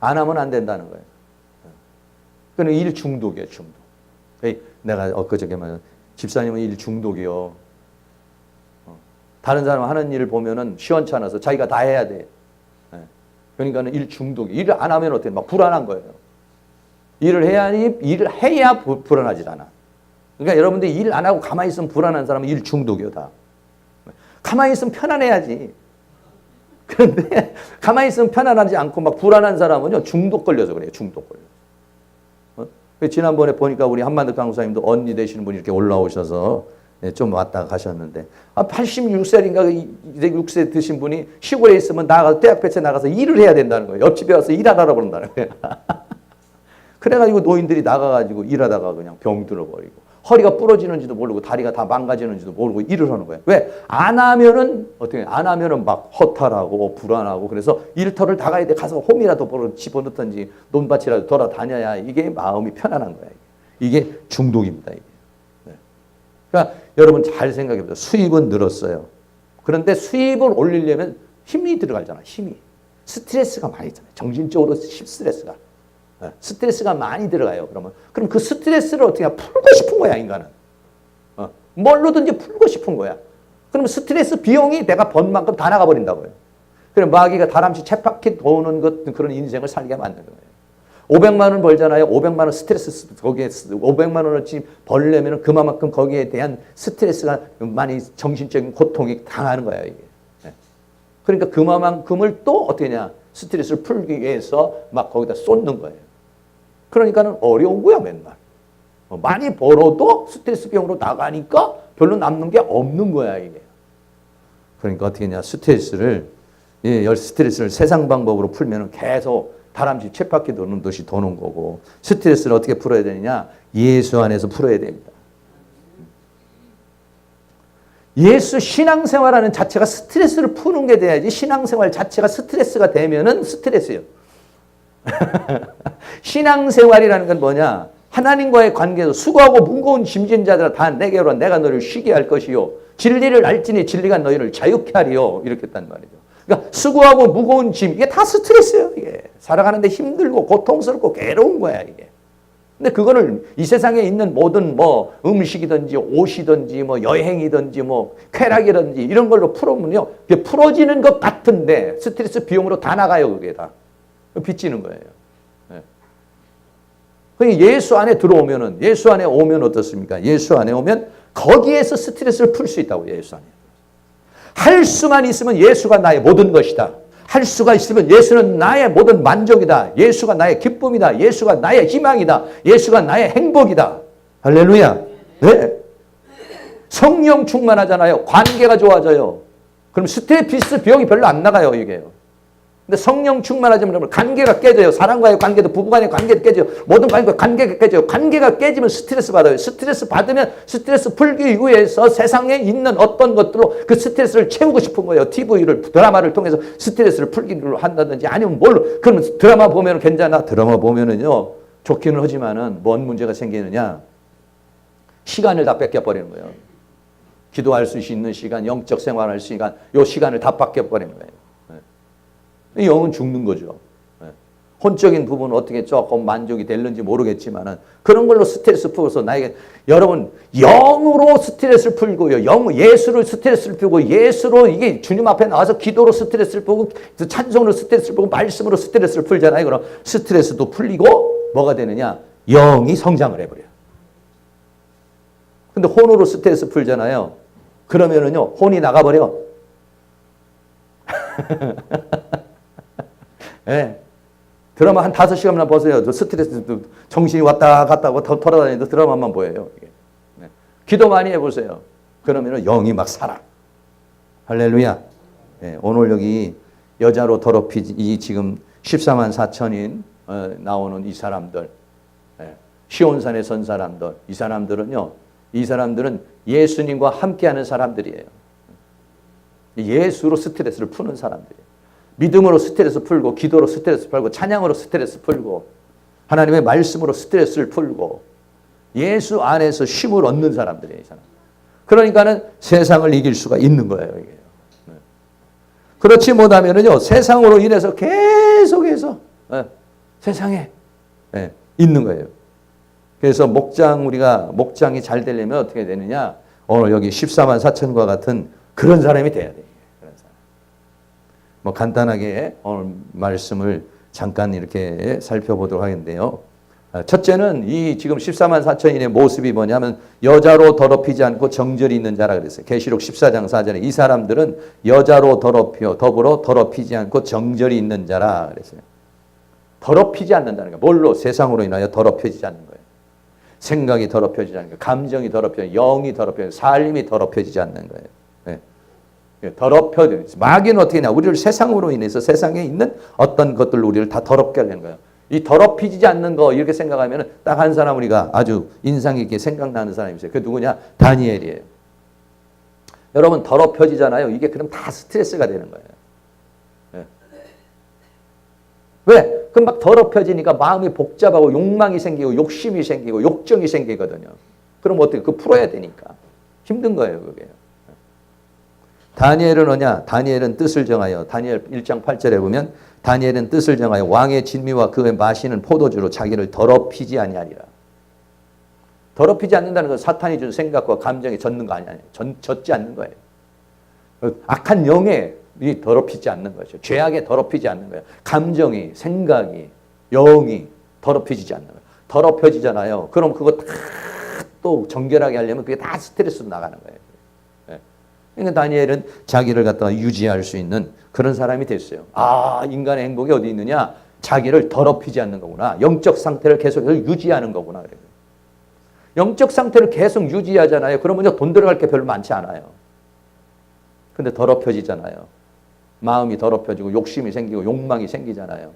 안 하면 안 된다는 거예요. 그는 일 중독이에요, 중독. 내가 엊그저께 말한 집사님은 일 중독이요. 다른 사람 하는 일을 보면은 시원찮아서 자기가 다 해야 돼. 그러니까는 일 중독이. 일을 안 하면 어떻게 막 불안한 거예요. 일을 해야 불안하지 않아. 그러니까 여러분들 일 안 하고 가만히 있으면 불안한 사람은 일 중독이요, 다. 가만히 있으면 편안해야지. 그런데 가만히 있으면 편안하지 않고 막 불안한 사람은요, 중독 걸려서 그래요, 중독 걸려. 지난번에 보니까 우리 한만득 강사님도 언니 되시는 분이 이렇게 올라오셔서 좀 왔다가 가셨는데, 86살인가 6세 드신 분이 시골에 있으면 나가서 대학볕에 나가서 일을 해야 된다는 거예요. 옆집에 와서 일하라고 그런다는 거예요. 그래가지고 노인들이 나가가지고 일하다가 그냥 병 들어버리고 허리가 부러지는지도 모르고 다리가 다 망가지는지도 모르고 일을 하는 거예요. 왜? 안 하면은 막 허탈하고 불안하고 그래서 일터를 다 가야 돼. 가서 홈이라도 집어넣든지 논밭이라도 돌아다녀야 이게 마음이 편안한 거야. 이게 중독입니다. 이게. 네. 그러니까 여러분 잘 생각해 보세요. 수입은 늘었어요. 그런데 수입을 올리려면 힘이 들어가잖아. 힘이. 스트레스가 많이 있잖아요. 정신적으로 스트레스가. 스트레스가 많이 들어가요. 그럼 그 스트레스를 어떻게 풀고 싶은 거야, 인간은. 뭘로든지 풀고 싶은 거야. 그러면 스트레스 비용이 내가 번 만큼 다 나가버린다고요. 그럼 마귀가 다람쥐 쳇바퀴 도는 그런 인생을 살게 만드는 거예요. 500만 원 벌잖아요. 500만 원 스트레스, 거기에 500만 원어치 벌려면 그만큼 거기에 대한 스트레스가 많이 정신적인 고통이 당하는 거예요, 이게. 그러니까 그만큼을 또 어떻게 하냐. 스트레스를 풀기 위해서 막 거기다 쏟는 거예요. 그러니까는 어려운 거야, 맨날. 많이 벌어도 스트레스 비용으로 나가니까 별로 남는 게 없는 거야, 이게. 그러니까 어떻게 하냐. 스트레스를 세상 방법으로 풀면 계속 다람쥐 쳇바퀴 도는 듯이 도는 거고, 스트레스를 어떻게 풀어야 되느냐. 예수 안에서 풀어야 됩니다. 예수 신앙생활하는 자체가 스트레스를 푸는 게 돼야지 신앙생활 자체가 스트레스가 되면은 스트레스예요. 신앙생활이라는 건 뭐냐? 하나님과의 관계에서 수고하고 무거운 짐진 자들아 다 내게로 내가 너를 쉬게 할 것이요. 진리를 알지니 진리가 너희를 자유케 하리요. 이렇게 했단 말이죠. 그러니까 수고하고 무거운 짐, 이게 다 스트레스예요. 이게 살아가는데 힘들고 고통스럽고 괴로운 거야 이게. 근데 그거를 이 세상에 있는 모든 뭐 음식이든지 옷이든지 뭐 여행이든지 뭐 쾌락이든지 이런 걸로 풀어면요, 그게 풀어지는 것 같은데 스트레스 비용으로 다 나가요. 그게 다 빚지는 거예요. 네. 예수 안에 들어오면은, 예수 안에 오면 어떻습니까? 예수 안에 오면 거기에서 스트레스를 풀 수 있다고. 예수 안에 할 수만 있으면 예수가 나의 모든 것이다. 할 수가 있으면 예수는 나의 모든 만족이다. 예수가 나의 기쁨이다. 예수가 나의 희망이다. 예수가 나의 행복이다. 할렐루야. 네. 성령 충만하잖아요. 관계가 좋아져요. 그럼 스트레스 비용이 별로 안 나가요. 이게요. 근데 성령 충만하지만 관계가 깨져요. 사람과의 관계도, 부부간의 관계도 깨져요. 모든 관계가 깨져요. 관계가 깨지면 스트레스 받아요. 스트레스 받으면 스트레스 풀기 위해서 세상에 있는 어떤 것들로 그 스트레스를 채우고 싶은 거예요. TV를, 드라마를 통해서 스트레스를 풀기로 한다든지 아니면 뭘로. 그러면 드라마 보면 괜찮아. 드라마 보면은요, 좋기는 하지만은 뭔 문제가 생기느냐. 시간을 다 뺏겨버리는 거예요. 기도할 수 있는 시간, 영적 생활할 시간, 요 시간을 다 뺏겨버리는 거예요. 영은 죽는 거죠. 혼적인 부분은 어떻게 조금 만족이 될는지 모르겠지만은 그런 걸로 스트레스 풀어서 나에게, 여러분, 영으로 스트레스를 풀고요. 예수로 스트레스를 풀고, 예수로 이게 주님 앞에 나와서 기도로 스트레스를 풀고, 찬송으로 스트레스를 풀고, 말씀으로 스트레스를 풀잖아요. 그럼 스트레스도 풀리고 뭐가 되느냐? 영이 성장을 해버려요. 근데 혼으로 스트레스 풀잖아요. 그러면은요, 혼이 나가버려. 네. 드라마 한 5시간만 보세요. 저 스트레스, 정신이 왔다 갔다 하고 돌아다니는 드라마만 보여요. 네. 기도 많이 해보세요. 그러면 영이 막 살아. 할렐루야. 네. 오늘 여기 여자로 더럽히지, 이 지금 14만 4천인 나오는 이 사람들, 네. 시온산에 선 사람들, 이 사람들은 예수님과 함께하는 사람들이에요. 예수로 스트레스를 푸는 사람들이에요. 믿음으로 스트레스 풀고, 기도로 스트레스 풀고, 찬양으로 스트레스 풀고, 하나님의 말씀으로 스트레스를 풀고, 예수 안에서 쉼을 얻는 사람들이에요. 이 사람. 그러니까는 세상을 이길 수가 있는 거예요. 이게. 네. 그렇지 못하면은요, 세상으로 인해서 계속해서 세상에 있는 거예요. 그래서 우리가 목장이 잘 되려면 어떻게 되느냐? 오늘 여기 14만 4천과 같은 그런 사람이 돼야 돼요. 뭐 간단하게 오늘 말씀을 잠깐 이렇게 살펴보도록 하겠는데요. 첫째는 이 지금 14만 4천인의 모습이 뭐냐면 여자로 더럽히지 않고 정절이 있는 자라 그랬어요. 계시록 14장 4절에 이 사람들은 여자로 더불어 더럽히지 않고 정절이 있는 자라 그랬어요. 더럽히지 않는다는 거예요. 뭘로? 세상으로 인하여 더럽혀지지 않는 거예요. 생각이 더럽혀지지 않는 거예요. 감정이 더럽혀지지, 영이 더럽혀지지, 삶이 더럽혀지지 않는 거예요. 더럽혀져. 마귀는 어떻게 하냐? 우리를 세상으로 인해서 세상에 있는 어떤 것들로 우리를 다 더럽게 하려는 거예요. 이 더럽히지 않는 거 이렇게 생각하면 딱 한 사람 우리가 아주 인상 깊게 생각나는 사람이 있어요. 그게 누구냐? 다니엘이에요. 여러분 더럽혀지잖아요. 이게 그럼 다 스트레스가 되는 거예요. 네. 왜? 그럼 막 더럽혀지니까 마음이 복잡하고 욕망이 생기고 욕심이 생기고 욕정이 생기거든요. 그럼 어떻게? 그거 풀어야 되니까. 힘든 거예요. 그게. 다니엘은 뭐냐? 다니엘은 뜻을 정하여, 다니엘 1장 8절에 보면 다니엘은 뜻을 정하여 왕의 진미와 그의 마시는 포도주로 자기를 더럽히지 아니하리라. 더럽히지 않는다는 건 사탄이 준 생각과 감정에 젖는 거 아니에요. 젖지 않는 거예요. 악한 영에 더럽히지 않는 거죠. 죄악에 더럽히지 않는 거예요. 감정이, 생각이, 영이 더럽혀지지 않는 거예요. 더럽혀지잖아요. 그럼 그거 다 또 정결하게 하려면 그게 다 스트레스로 나가는 거예요. 그러니까 다니엘은 자기를 갖다가 유지할 수 있는 그런 사람이 됐어요. 아, 인간의 행복이 어디 있느냐? 자기를 더럽히지 않는 거구나. 영적 상태를 계속 유지하는 거구나. 그래요. 영적 상태를 계속 유지하잖아요. 그러면 돈 들어갈 게 별로 많지 않아요. 근데 더럽혀지잖아요. 마음이 더럽혀지고 욕심이 생기고 욕망이 생기잖아요.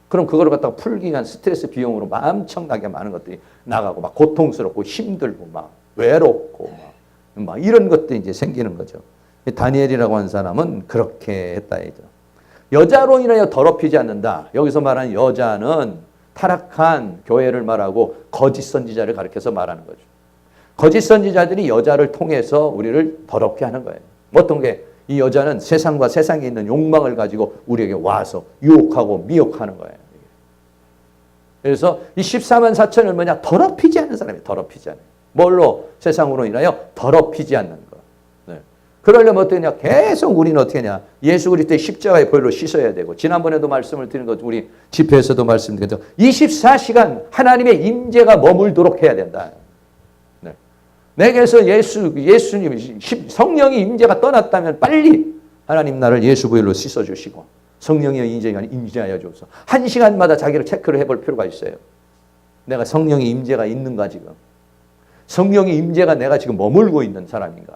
그럼 그걸 갖다가 풀기 위한 스트레스 비용으로 엄청나게 많은 것들이 나가고 막 고통스럽고 힘들고 막 외롭고 막 이런 것들이 이제 생기는 거죠. 다니엘이라고 하는 사람은 그렇게 했다 이죠. 여자로 인하여 더럽히지 않는다. 여기서 말하는 여자는 타락한 교회를 말하고 거짓 선지자를 가리켜서 말하는 거죠. 거짓 선지자들이 여자를 통해서 우리를 더럽게 하는 거예요. 어떤 게? 이 여자는 세상과 세상에 있는 욕망을 가지고 우리에게 와서 유혹하고 미혹하는 거예요. 그래서 이 14만 4천을 뭐냐? 더럽히지 않는 사람이에요. 더럽히지 않아요. 뭘로? 세상으로 인하여 더럽히지 않는 거. 네. 그러려면 어떻게 하냐? 계속 우리는 어떻게 하냐? 예수 그리스도의 십자가의 보혈로 씻어야 되고, 지난번에도 말씀을 드린 것, 우리 집회에서도 말씀드렸죠. 24시간 하나님의 임재가 머물도록 해야 된다. 네. 내게서 예수님, 성령의 임재가 떠났다면 빨리 하나님 나를 예수 보혈로 씻어주시고, 성령의 임재하여 주옵소서. 1시간마다 자기를 체크를 해볼 필요가 있어요. 내가 성령의 임재가 있는가 지금? 성령의 임재가 내가 지금 머물고 있는 사람인가?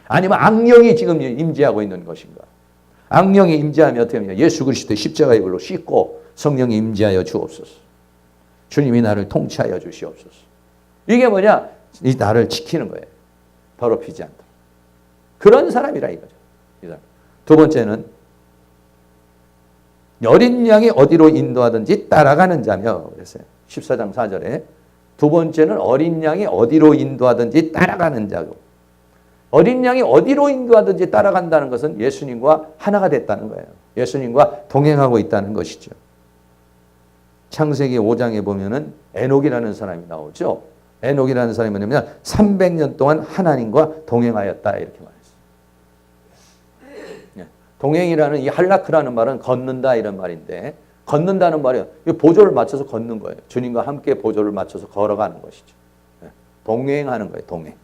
아니면 악령이 지금 임재하고 있는 것인가? 악령이 임재하면 어떻게 하냐? 예수 그리스도의 십자가의 불로 씻고 성령이 임재하여 주옵소서. 주님이 나를 통치하여 주시옵소서. 이게 뭐냐? 이 나를 지키는 거예요. 더럽히지 않다. 그런 사람이라 이거죠. 두 번째는 어린 양이 어디로 인도하든지 따라가는 자며 그랬어요. 14장 4절에. 두 번째는 어린 양이 어디로 인도하든지 따라가는 자고. 어린 양이 어디로 인도하든지 따라간다는 것은 예수님과 하나가 됐다는 거예요. 예수님과 동행하고 있다는 것이죠. 창세기 5장에 보면은 에녹이라는 사람이 나오죠. 에녹이라는 사람이 뭐냐면 300년 동안 하나님과 동행하였다 이렇게 말했어요. 동행이라는 이 할라크라는 말은 걷는다 이런 말인데, 걷는다는 말이요. 보조를 맞춰서 걷는 거예요. 주님과 함께 보조를 맞춰서 걸어가는 것이죠. 동행하는 거예요. 동행.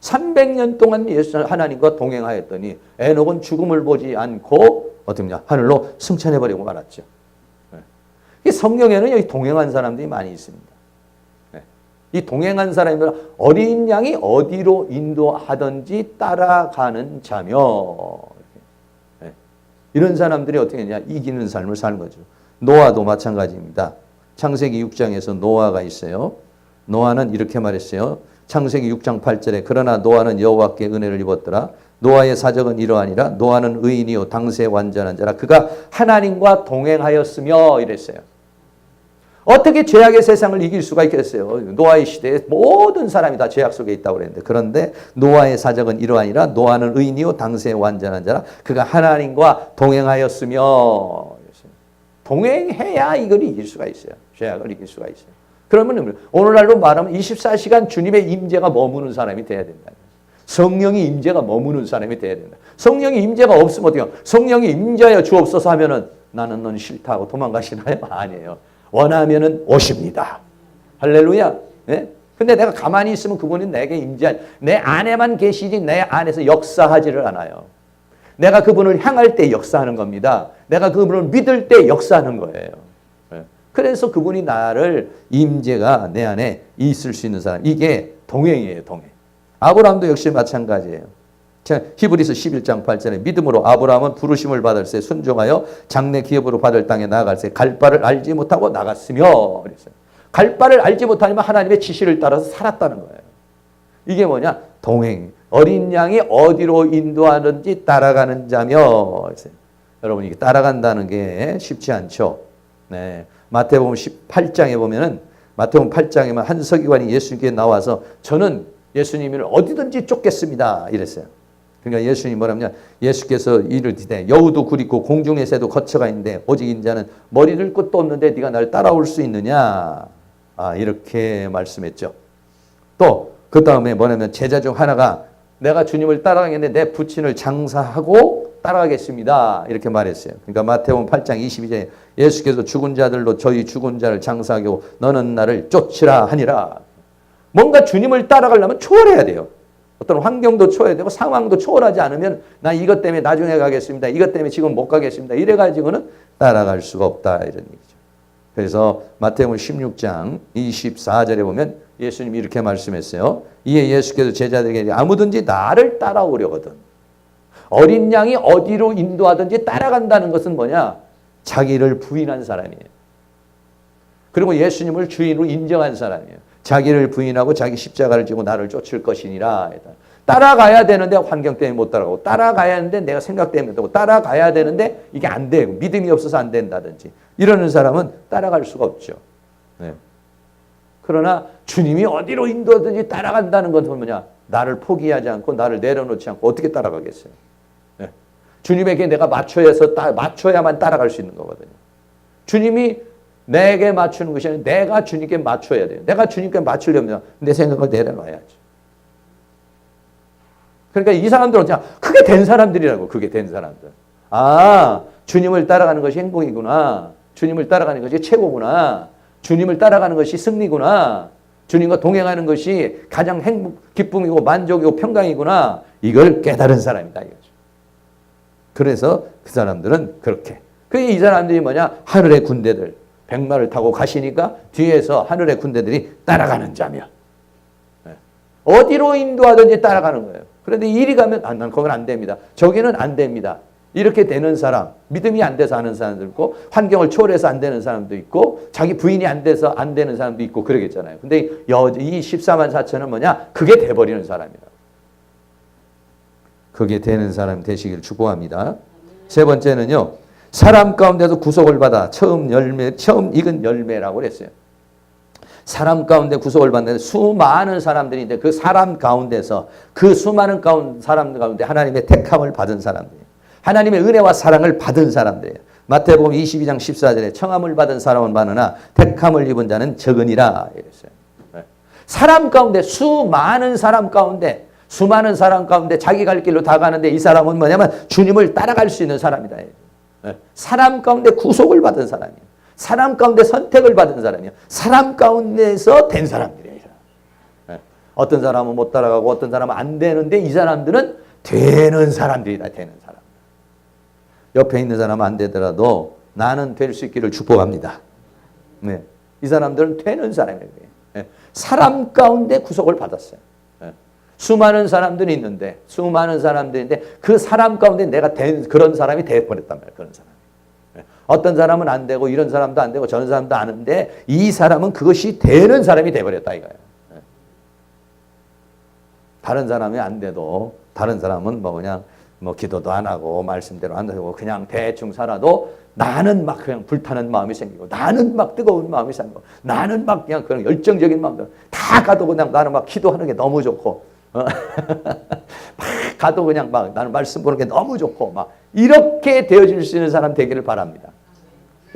300년 동안 예수 하나님과 동행하였더니 에녹은 죽음을 보지 않고 어떻게 하냐? 하늘로 승천해버리고 말았죠. 이 성경에는 여기 동행한 사람들이 많이 있습니다. 이 동행한 사람들은 어린 양이 어디로 인도하든지 따라가는 자며, 이런 사람들이 어떻게 했냐? 이기는 삶을 사는 거죠. 노아도 마찬가지입니다. 창세기 6장에서 노아가 있어요. 노아는 이렇게 말했어요. 창세기 6장 8절에 그러나 노아는 여호와께 은혜를 입었더라. 노아의 사적은 이러하니라. 노아는 의인이요 당세 완전한 자라. 그가 하나님과 동행하였으며 이랬어요. 어떻게 죄악의 세상을 이길 수가 있겠어요? 노아의 시대에 모든 사람이 다 죄악 속에 있다고 그랬는데, 그런데 노아의 사적은 이러하니라. 노아는 의인이요 당세 완전한 자라. 그가 하나님과 동행하였으며. 동행해야 이걸 이길 수가 있어요. 죄악을 이길 수가 있어요. 그러면 오늘날로 말하면 24시간 주님의 임재가 머무는 사람이 돼야 된다. 성령의 임재가 머무는 사람이 돼야 된다. 성령의 임재가 없으면 어떻게 해요? 성령이 임재하여 주옵소서 하면은 나는 넌 싫다 하고 도망가시나요? 아니에요. 원하면은 오십니다. 할렐루야. 네? 근데 내가 가만히 있으면 그분이 내게 임재한, 내 안에만 계시지 내 안에서 역사하지를 않아요. 내가 그분을 향할 때 역사하는 겁니다. 내가 그분을 믿을 때 역사하는 거예요. 네? 그래서 그분이 나를 임재가 내 안에 있을 수 있는 사람. 이게 동행이에요. 동행. 아브라함도 역시 마찬가지예요. 히브리서 11장 8절에 믿음으로 아브라함은 부르심을 받을새 순종하여 장래 기업으로 받을 땅에 나아갈새 갈 바를 알지 못하고 나갔으며 그랬어요. 갈 바를 알지 못하면 하나님의 지시를 따라서 살았다는 거예요. 이게 뭐냐? 동행. 어린 양이 어디로 인도하든지 따라가는 자며. 여러분 이게 따라간다는 게 쉽지 않죠. 네. 마태복음 18장에 보면은 마태복음 8장에만 한 서기관이 예수님께 나와서 저는 예수님을 어디든지 쫓겠습니다 이랬어요. 그러니까 예수님이 뭐라냐? 예수께서 이르시되 여우도 굴있고 공중의 새도 거처가 있는데 오직 인자는 머리 들 곳도 없는데 네가 나를 따라올 수 있느냐? 이렇게 말씀했죠. 또 그 다음에 뭐냐면 제자 중 하나가 내가 주님을 따라가겠는데 내 부친을 장사하고 따라가겠습니다. 이렇게 말했어요. 그러니까 마태복음 8장 22절에 예수께서 죽은 자들로 저희 죽은 자를 장사하고 너는 나를 쫓으라 하니라. 뭔가 주님을 따라가려면 초월해야 돼요. 어떤 환경도 초월해야 되고 상황도 초월하지 않으면 나 이것 때문에 나중에 가겠습니다. 이것 때문에 지금 못 가겠습니다. 이래가지고는 따라갈 수가 없다 이런 얘기죠. 그래서 마태복음 16장 24절에 보면 예수님이 이렇게 말씀했어요. 이에 예수께서 제자들에게 아무든지 나를 따라오려거든. 어린 양이 어디로 인도하든지 따라간다는 것은 뭐냐? 자기를 부인한 사람이에요. 그리고 예수님을 주인으로 인정한 사람이에요. 자기를 부인하고 자기 십자가를 지고 나를 쫓을 것이니라. 따라가야 되는데 환경 때문에 못 따라가고, 따라가야 하는데 내가 생각 때문에 못 따라가고, 따라가야 되는데 이게 안 되고 믿음이 없어서 안 된다든지 이러는 사람은 따라갈 수가 없죠. 네. 그러나 주님이 어디로 인도하든지 따라간다는 건 뭐냐? 나를 포기하지 않고 나를 내려놓지 않고 어떻게 따라가겠어요? 네. 주님에게 내가 맞춰야만 따라갈 수 있는 거거든요. 주님이 내게 맞추는 것이 아니라 내가 주님께 맞춰야 돼요. 내가 주님께 맞추려면 내 생각을 내려놔야지. 그러니까 이 사람들은 그냥 크게 된 사람들이라고. 크게 된 사람들. 아, 주님을 따라가는 것이 행복이구나. 주님을 따라가는 것이 최고구나. 주님을 따라가는 것이 승리구나. 주님과 동행하는 것이 가장 기쁨이고 만족이고 평강이구나. 이걸 깨달은 사람이다 이거죠. 그래서 그 사람들은 그렇게. 이 사람들이 뭐냐? 하늘의 군대들. 백마를 타고 가시니까 뒤에서 하늘의 군대들이 따라가는 자며. 어디로 인도하든지 따라가는 거예요. 그런데 이리 가면 난 거긴 안 됩니다. 저기는 안 됩니다. 이렇게 되는 사람, 믿음이 안 돼서 하는 사람도 있고 환경을 초월해서 안 되는 사람도 있고 자기 부인이 안 돼서 안 되는 사람도 있고 그러겠잖아요. 근데 이 14만 4천은 뭐냐? 그게 돼버리는 사람이다. 그게 되는 사람 되시길 축복합니다. 세 번째는요. 사람 가운데서 구속을 받아 처음 익은 열매라고 그랬어요. 사람 가운데 구속을 받는 수많은 사람들인데 그 사람 가운데서 그 수많은 사람 가운데 하나님의 택함을 받은 사람들, 하나님의 은혜와 사랑을 받은 사람들이에요. 마태복음 22장 14절에 청함을 받은 사람은 많으나 택함을 입은 자는 적으니라 이랬어요. 사람 가운데 수많은 사람 가운데 자기 갈 길로 다 가는데 이 사람은 뭐냐면 주님을 따라갈 수 있는 사람이다. 사람 가운데 구속을 받은 사람이에요. 사람 가운데 선택을 받은 사람이에요. 사람 가운데서 된 사람들이에요. 어떤 사람은 못 따라가고 어떤 사람은 안 되는데 이 사람들은 되는 사람들이다. 되는 사람. 옆에 있는 사람은 안 되더라도 나는 될 수 있기를 축복합니다. 네. 이 사람들은 되는 사람이에요. 사람 가운데 구속을 받았어요. 수많은 사람들이 있는데 그 사람 가운데 내가 그런 사람이 되어버렸단 말이에요. 그런 사람. 어떤 사람은 안 되고 이런 사람도 안 되고 저런 사람도 안 하는데 이 사람은 그것이 되는 사람이 돼버렸다 이거예요. 다른 사람이 안 돼도 다른 사람은 그냥 기도도 안 하고 말씀대로 안 하고 그냥 대충 살아도 나는 막 그냥 불타는 마음이 생기고 나는 막 뜨거운 마음이 생기고 나는 막 그냥 그런 열정적인 마음들 다 가도 그냥 나는 막 기도하는 게 너무 좋고 막 가도 그냥 막 나는 말씀 보는 게 너무 좋고 막 이렇게 되어질 수 있는 사람 되기를 바랍니다.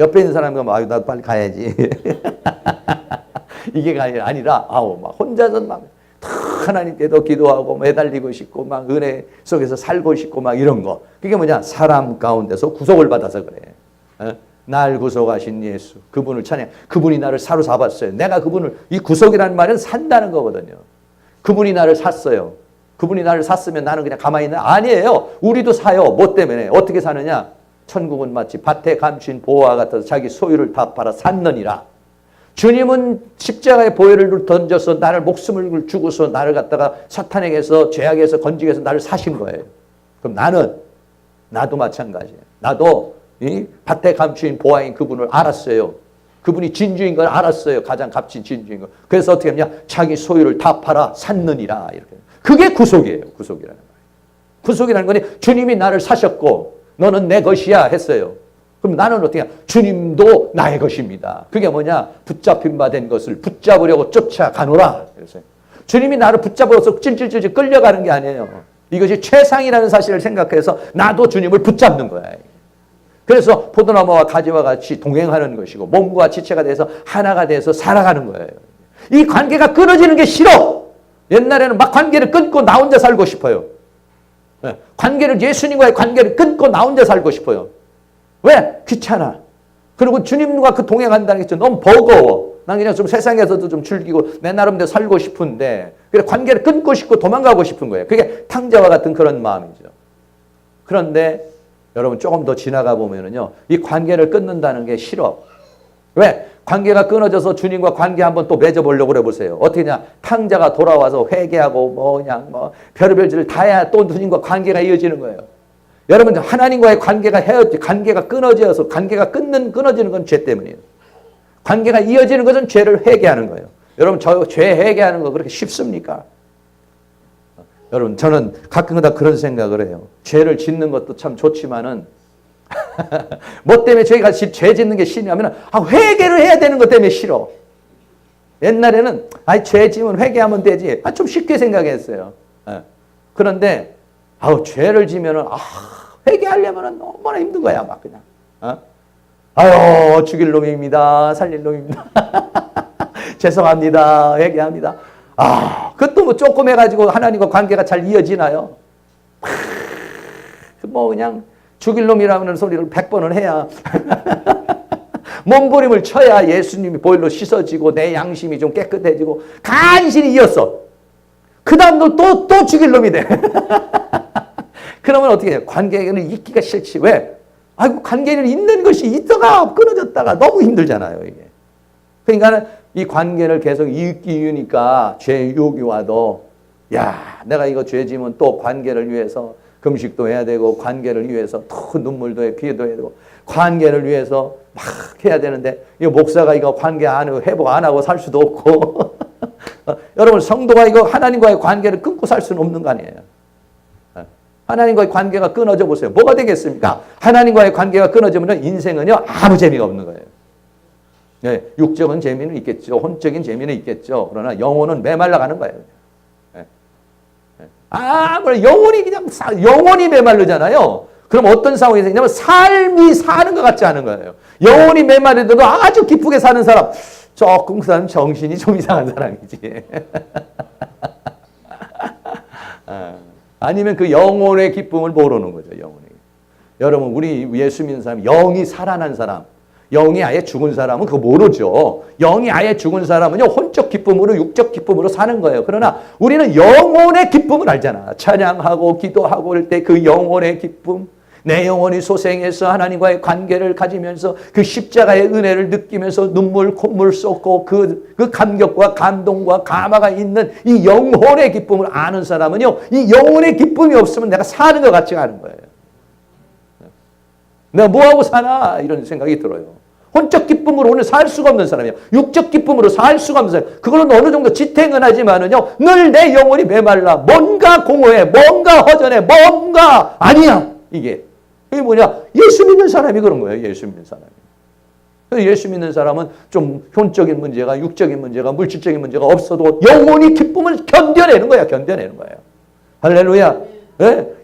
옆에 있는 사람이 막 나도 빨리 가야지. 이게 아니라 막 혼자서 막 하나님께도 기도하고 매달리고 싶고 막 은혜 속에서 살고 싶고 막 이런 거. 그게 뭐냐? 사람 가운데서 구속을 받아서 그래. 날 구속하신 예수. 그분을 찬양. 그분이 나를 사로잡았어요. 내가 그분을 이 구속이라는 말은 산다는 거거든요. 그분이 나를 샀어요. 그분이 나를 샀으면 나는 그냥 가만히 있나? 아니에요. 우리도 사요. 뭐 때문에? 어떻게 사느냐? 천국은 마치 밭에 감춘 보화와 같아서 자기 소유를 다 팔아 샀느니라. 주님은 십자가의 보혈을 던져서 나를 목숨을 주고서 나를 갖다가 사탄에게서 죄악에서 건지기 위해서 나를 사신 거예요. 그럼 나도 마찬가지예요. 나도 이 밭에 감춘 보화인 그분을 알았어요. 그분이 진주인 걸 알았어요. 가장 값진 진주인 걸. 그래서 어떻게 했냐? 자기 소유를 다 팔아 샀느니라. 이렇게. 그게 구속이에요. 구속이라는 거예요. 구속이라는 거니 주님이 나를 사셨고 너는 내 것이야 했어요. 그럼 나는 어떻게 해야? 주님도 나의 것입니다. 그게 뭐냐? 붙잡힌 바 된 것을 붙잡으려고 쫓아가노라. 그랬어요. 주님이 나를 붙잡아서 찔찔찔 끌려가는 게 아니에요. 이것이 최상이라는 사실을 생각해서 나도 주님을 붙잡는 거야. 그래서 포도나무와 가지와 같이 동행하는 것이고 몸과 지체가 돼서 하나가 돼서 살아가는 거예요. 이 관계가 끊어지는 게 싫어. 옛날에는 막 관계를 끊고 나 혼자 살고 싶어요. 예수님과의 관계를 끊고 나 혼자 살고 싶어요. 왜? 귀찮아. 그리고 주님과 그 동행한다는 게 너무 버거워. 난 그냥 좀 세상에서도 좀 즐기고 내 나름대로 살고 싶은데 그래 관계를 끊고 싶고 도망가고 싶은 거예요. 그게 탕자와 같은 그런 마음이죠. 그런데 여러분 조금 더 지나가 보면은요. 이 관계를 끊는다는 게 싫어. 왜? 관계가 끊어져서 주님과 관계 한번 또 맺어보려고 그래 보세요. 어떻게냐? 탕자가 돌아와서 회개하고 그냥 별의별 짓을 다 해야 또 주님과 관계가 이어지는 거예요. 여러분 하나님과의 관계가 끊어져서 관계가 끊어지는 건 죄 때문이에요. 관계가 이어지는 것은 죄를 회개하는 거예요. 여러분 저 죄 회개하는 거 그렇게 쉽습니까? 여러분 저는 가끔가다 그런 생각을 해요. 죄를 짓는 것도 참 좋지만은 뭐 때문에 저희가 죄 짓는 게 싫냐면 회개를 해야 되는 것 때문에 싫어. 옛날에는 죄 지으면 회개하면 되지. 좀 쉽게 생각했어요. 그런데 죄를 지면은 회개하려면 너무나 힘든 거야, 막 그냥. 죽일 놈입니다. 살릴 놈입니다. 죄송합니다. 회개합니다. 그것도 뭐 조금 해가지고 하나님과 관계가 잘 이어지나요? 뭐 그냥 죽일 놈이라는 소리를 100번은 해야 몸부림을 쳐야 예수님이 보혈로 씻어지고 내 양심이 좀 깨끗해지고 간신히 이었어. 그 다음 또 죽일 놈이 돼. 그러면 어떻게 해요? 관계는 있기가 싫지. 왜? 관계는 있는 것이 있다가 끊어졌다가 너무 힘들잖아요, 이게. 그러니까 이 관계를 계속 이기 위하니까 죄 유혹이 와도 내가 이거 죄 지면 또 관계를 위해서 금식도 해야 되고 관계를 위해서 또 눈물도 해 기도도 해야 되고 관계를 위해서 막 해야 되는데 이 목사가 이거 관계 안 하고 회복 안 하고 살 수도 없고 여러분 성도가 이거 하나님과의 관계를 끊고 살 수는 없는 거 아니에요. 하나님과의 관계가 끊어져 보세요. 뭐가 되겠습니까? 하나님과의 관계가 끊어지면 인생은요 아무 재미가 없는 거예요. 육적인 재미는 있겠죠. 혼적인 재미는 있겠죠. 그러나 영혼은 메말라 가는 거예요. 영혼이 그냥 영혼이 메말르잖아요. 그럼 어떤 상황이 생기냐면 삶이 사는 것 같지 않은 거예요. 영혼이 메말르도 아주 기쁘게 사는 사람, 조금 그 사람 정신이 좀 이상한 사람이지. 아니면 그 영혼의 기쁨을 모르는 거죠. 영혼이. 여러분 우리 예수 믿는 사람, 영이 살아난 사람, 영이 아예 죽은 사람은 그거 모르죠. 영이 아예 죽은 사람은요 혼적 기쁨으로 육적 기쁨으로 사는 거예요. 그러나 우리는 영혼의 기쁨을 알잖아. 찬양하고 기도하고 그럴 때 그 영혼의 기쁨, 내 영혼이 소생해서 하나님과의 관계를 가지면서 그 십자가의 은혜를 느끼면서 눈물 콧물 쏟고 그 감격과 감동과 감화가 있는 이 영혼의 기쁨을 아는 사람은요 이 영혼의 기쁨이 없으면 내가 사는 것 같지가 않은 거예요. 내가 뭐하고 사나 이런 생각이 들어요. 혼적 기쁨으로 오늘 살 수가 없는 사람이에요. 육적 기쁨으로 살 수가 없는 사람. 그걸로 어느 정도 지탱은 하지만은요 늘 내 영혼이 메말라. 뭔가 공허해. 뭔가 허전해. 뭔가 아니야. 이게 뭐냐? 예수 믿는 사람이 그런 거예요. 예수 믿는 사람이. 예수 믿는 사람은 좀 혼적인 문제가 육적인 문제가 물질적인 문제가 없어도 영혼이 기쁨을 견뎌내는 거야. 견뎌내는 거예요. 할렐루야.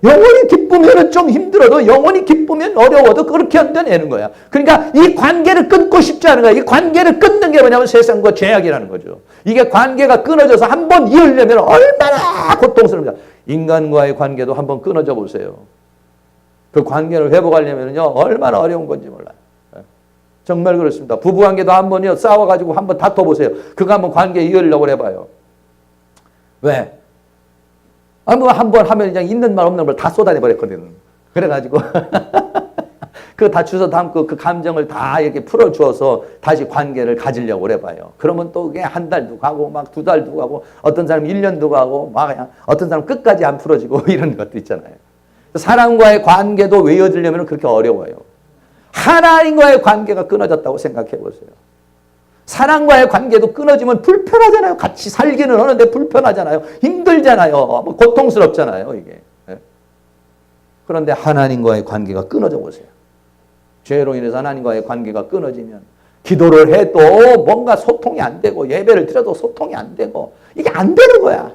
영혼이 기쁘면 좀 힘들어도 영혼이 기쁘면 어려워도 그렇게 견뎌내는 거야. 그러니까 이 관계를 끊고 싶지 않은 거야. 이 관계를 끊는 게 뭐냐면 세상과 죄악이라는 거죠. 이게 관계가 끊어져서 한번 이으려면 얼마나 고통스럽습니까? 인간과의 관계도 한번 끊어져 보세요. 그 관계를 회복하려면요 얼마나 어려운 건지 몰라요. 정말 그렇습니다. 부부관계도 한번요 싸워가지고 한번 다퉈보세요. 그거 한번 관계 이으려고 해봐요. 왜? 한번 하면 그냥 있는 말 없는 말 다 쏟아내버렸거든. 그래가지고 그거 다 주워 담고 그 감정을 다 이렇게 풀어주어서 다시 관계를 가지려고 해봐요. 그러면 또 그게 한 달도 가고 막 두 달도 가고 어떤 사람 1년도 가고 막 그냥 어떤 사람 끝까지 안 풀어지고 이런 것도 있잖아요. 사람과의 관계도 외워지려면 그렇게 어려워요. 하나님과의 관계가 끊어졌다고 생각해 보세요. 사랑과의 관계도 끊어지면 불편하잖아요. 같이 살기는 하는데 불편하잖아요. 힘들잖아요. 고통스럽잖아요. 이게. 그런데 하나님과의 관계가 끊어져 보세요. 죄로 인해서 하나님과의 관계가 끊어지면 기도를 해도 뭔가 소통이 안 되고 예배를 드려도 소통이 안 되고 이게 안 되는 거야.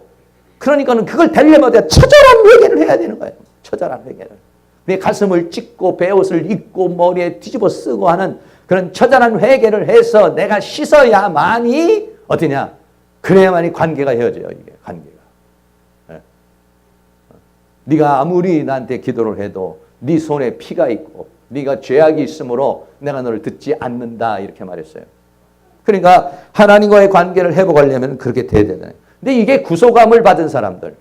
그러니까는 그걸 되려면 처절한 회개를 해야 되는 거예요. 처절한 회개를. 내 가슴을 찢고 베옷을 입고 머리에 뒤집어 쓰고 하는 그런 처절한 회개를 해서 내가 씻어야만이 어떠냐? 그래야만이 관계가 헤어져요. 이게 관계가. 네가 아무리 나한테 기도를 해도 네 손에 피가 있고 네가 죄악이 있으므로 내가 너를 듣지 않는다 이렇게 말했어요. 그러니까 하나님과의 관계를 회복하려면 그렇게 돼야 되잖아요. 근데 이게 구속함을 받은 사람들,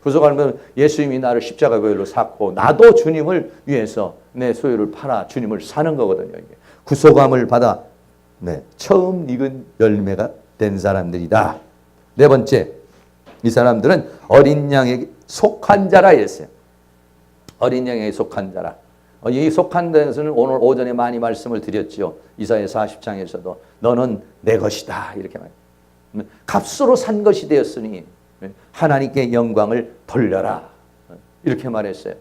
구속함은 예수님이 나를 십자가 보혈로 샀고 나도 주님을 위해서 내 소유를 팔아 주님을 사는 거거든요. 이게. 구속함을 받아 처음 익은 열매가 된 사람들이다. 네 번째, 이 사람들은 어린 양에게 속한 자라 했어요. 어린 양에게 속한 자라. 이 속한 데서는 오늘 오전에 많이 말씀을 드렸죠. 이사야 40장에서도 너는 내 것이다 이렇게 말해요. 값으로 산 것이 되었으니 하나님께 영광을 돌려라 이렇게 말했어요.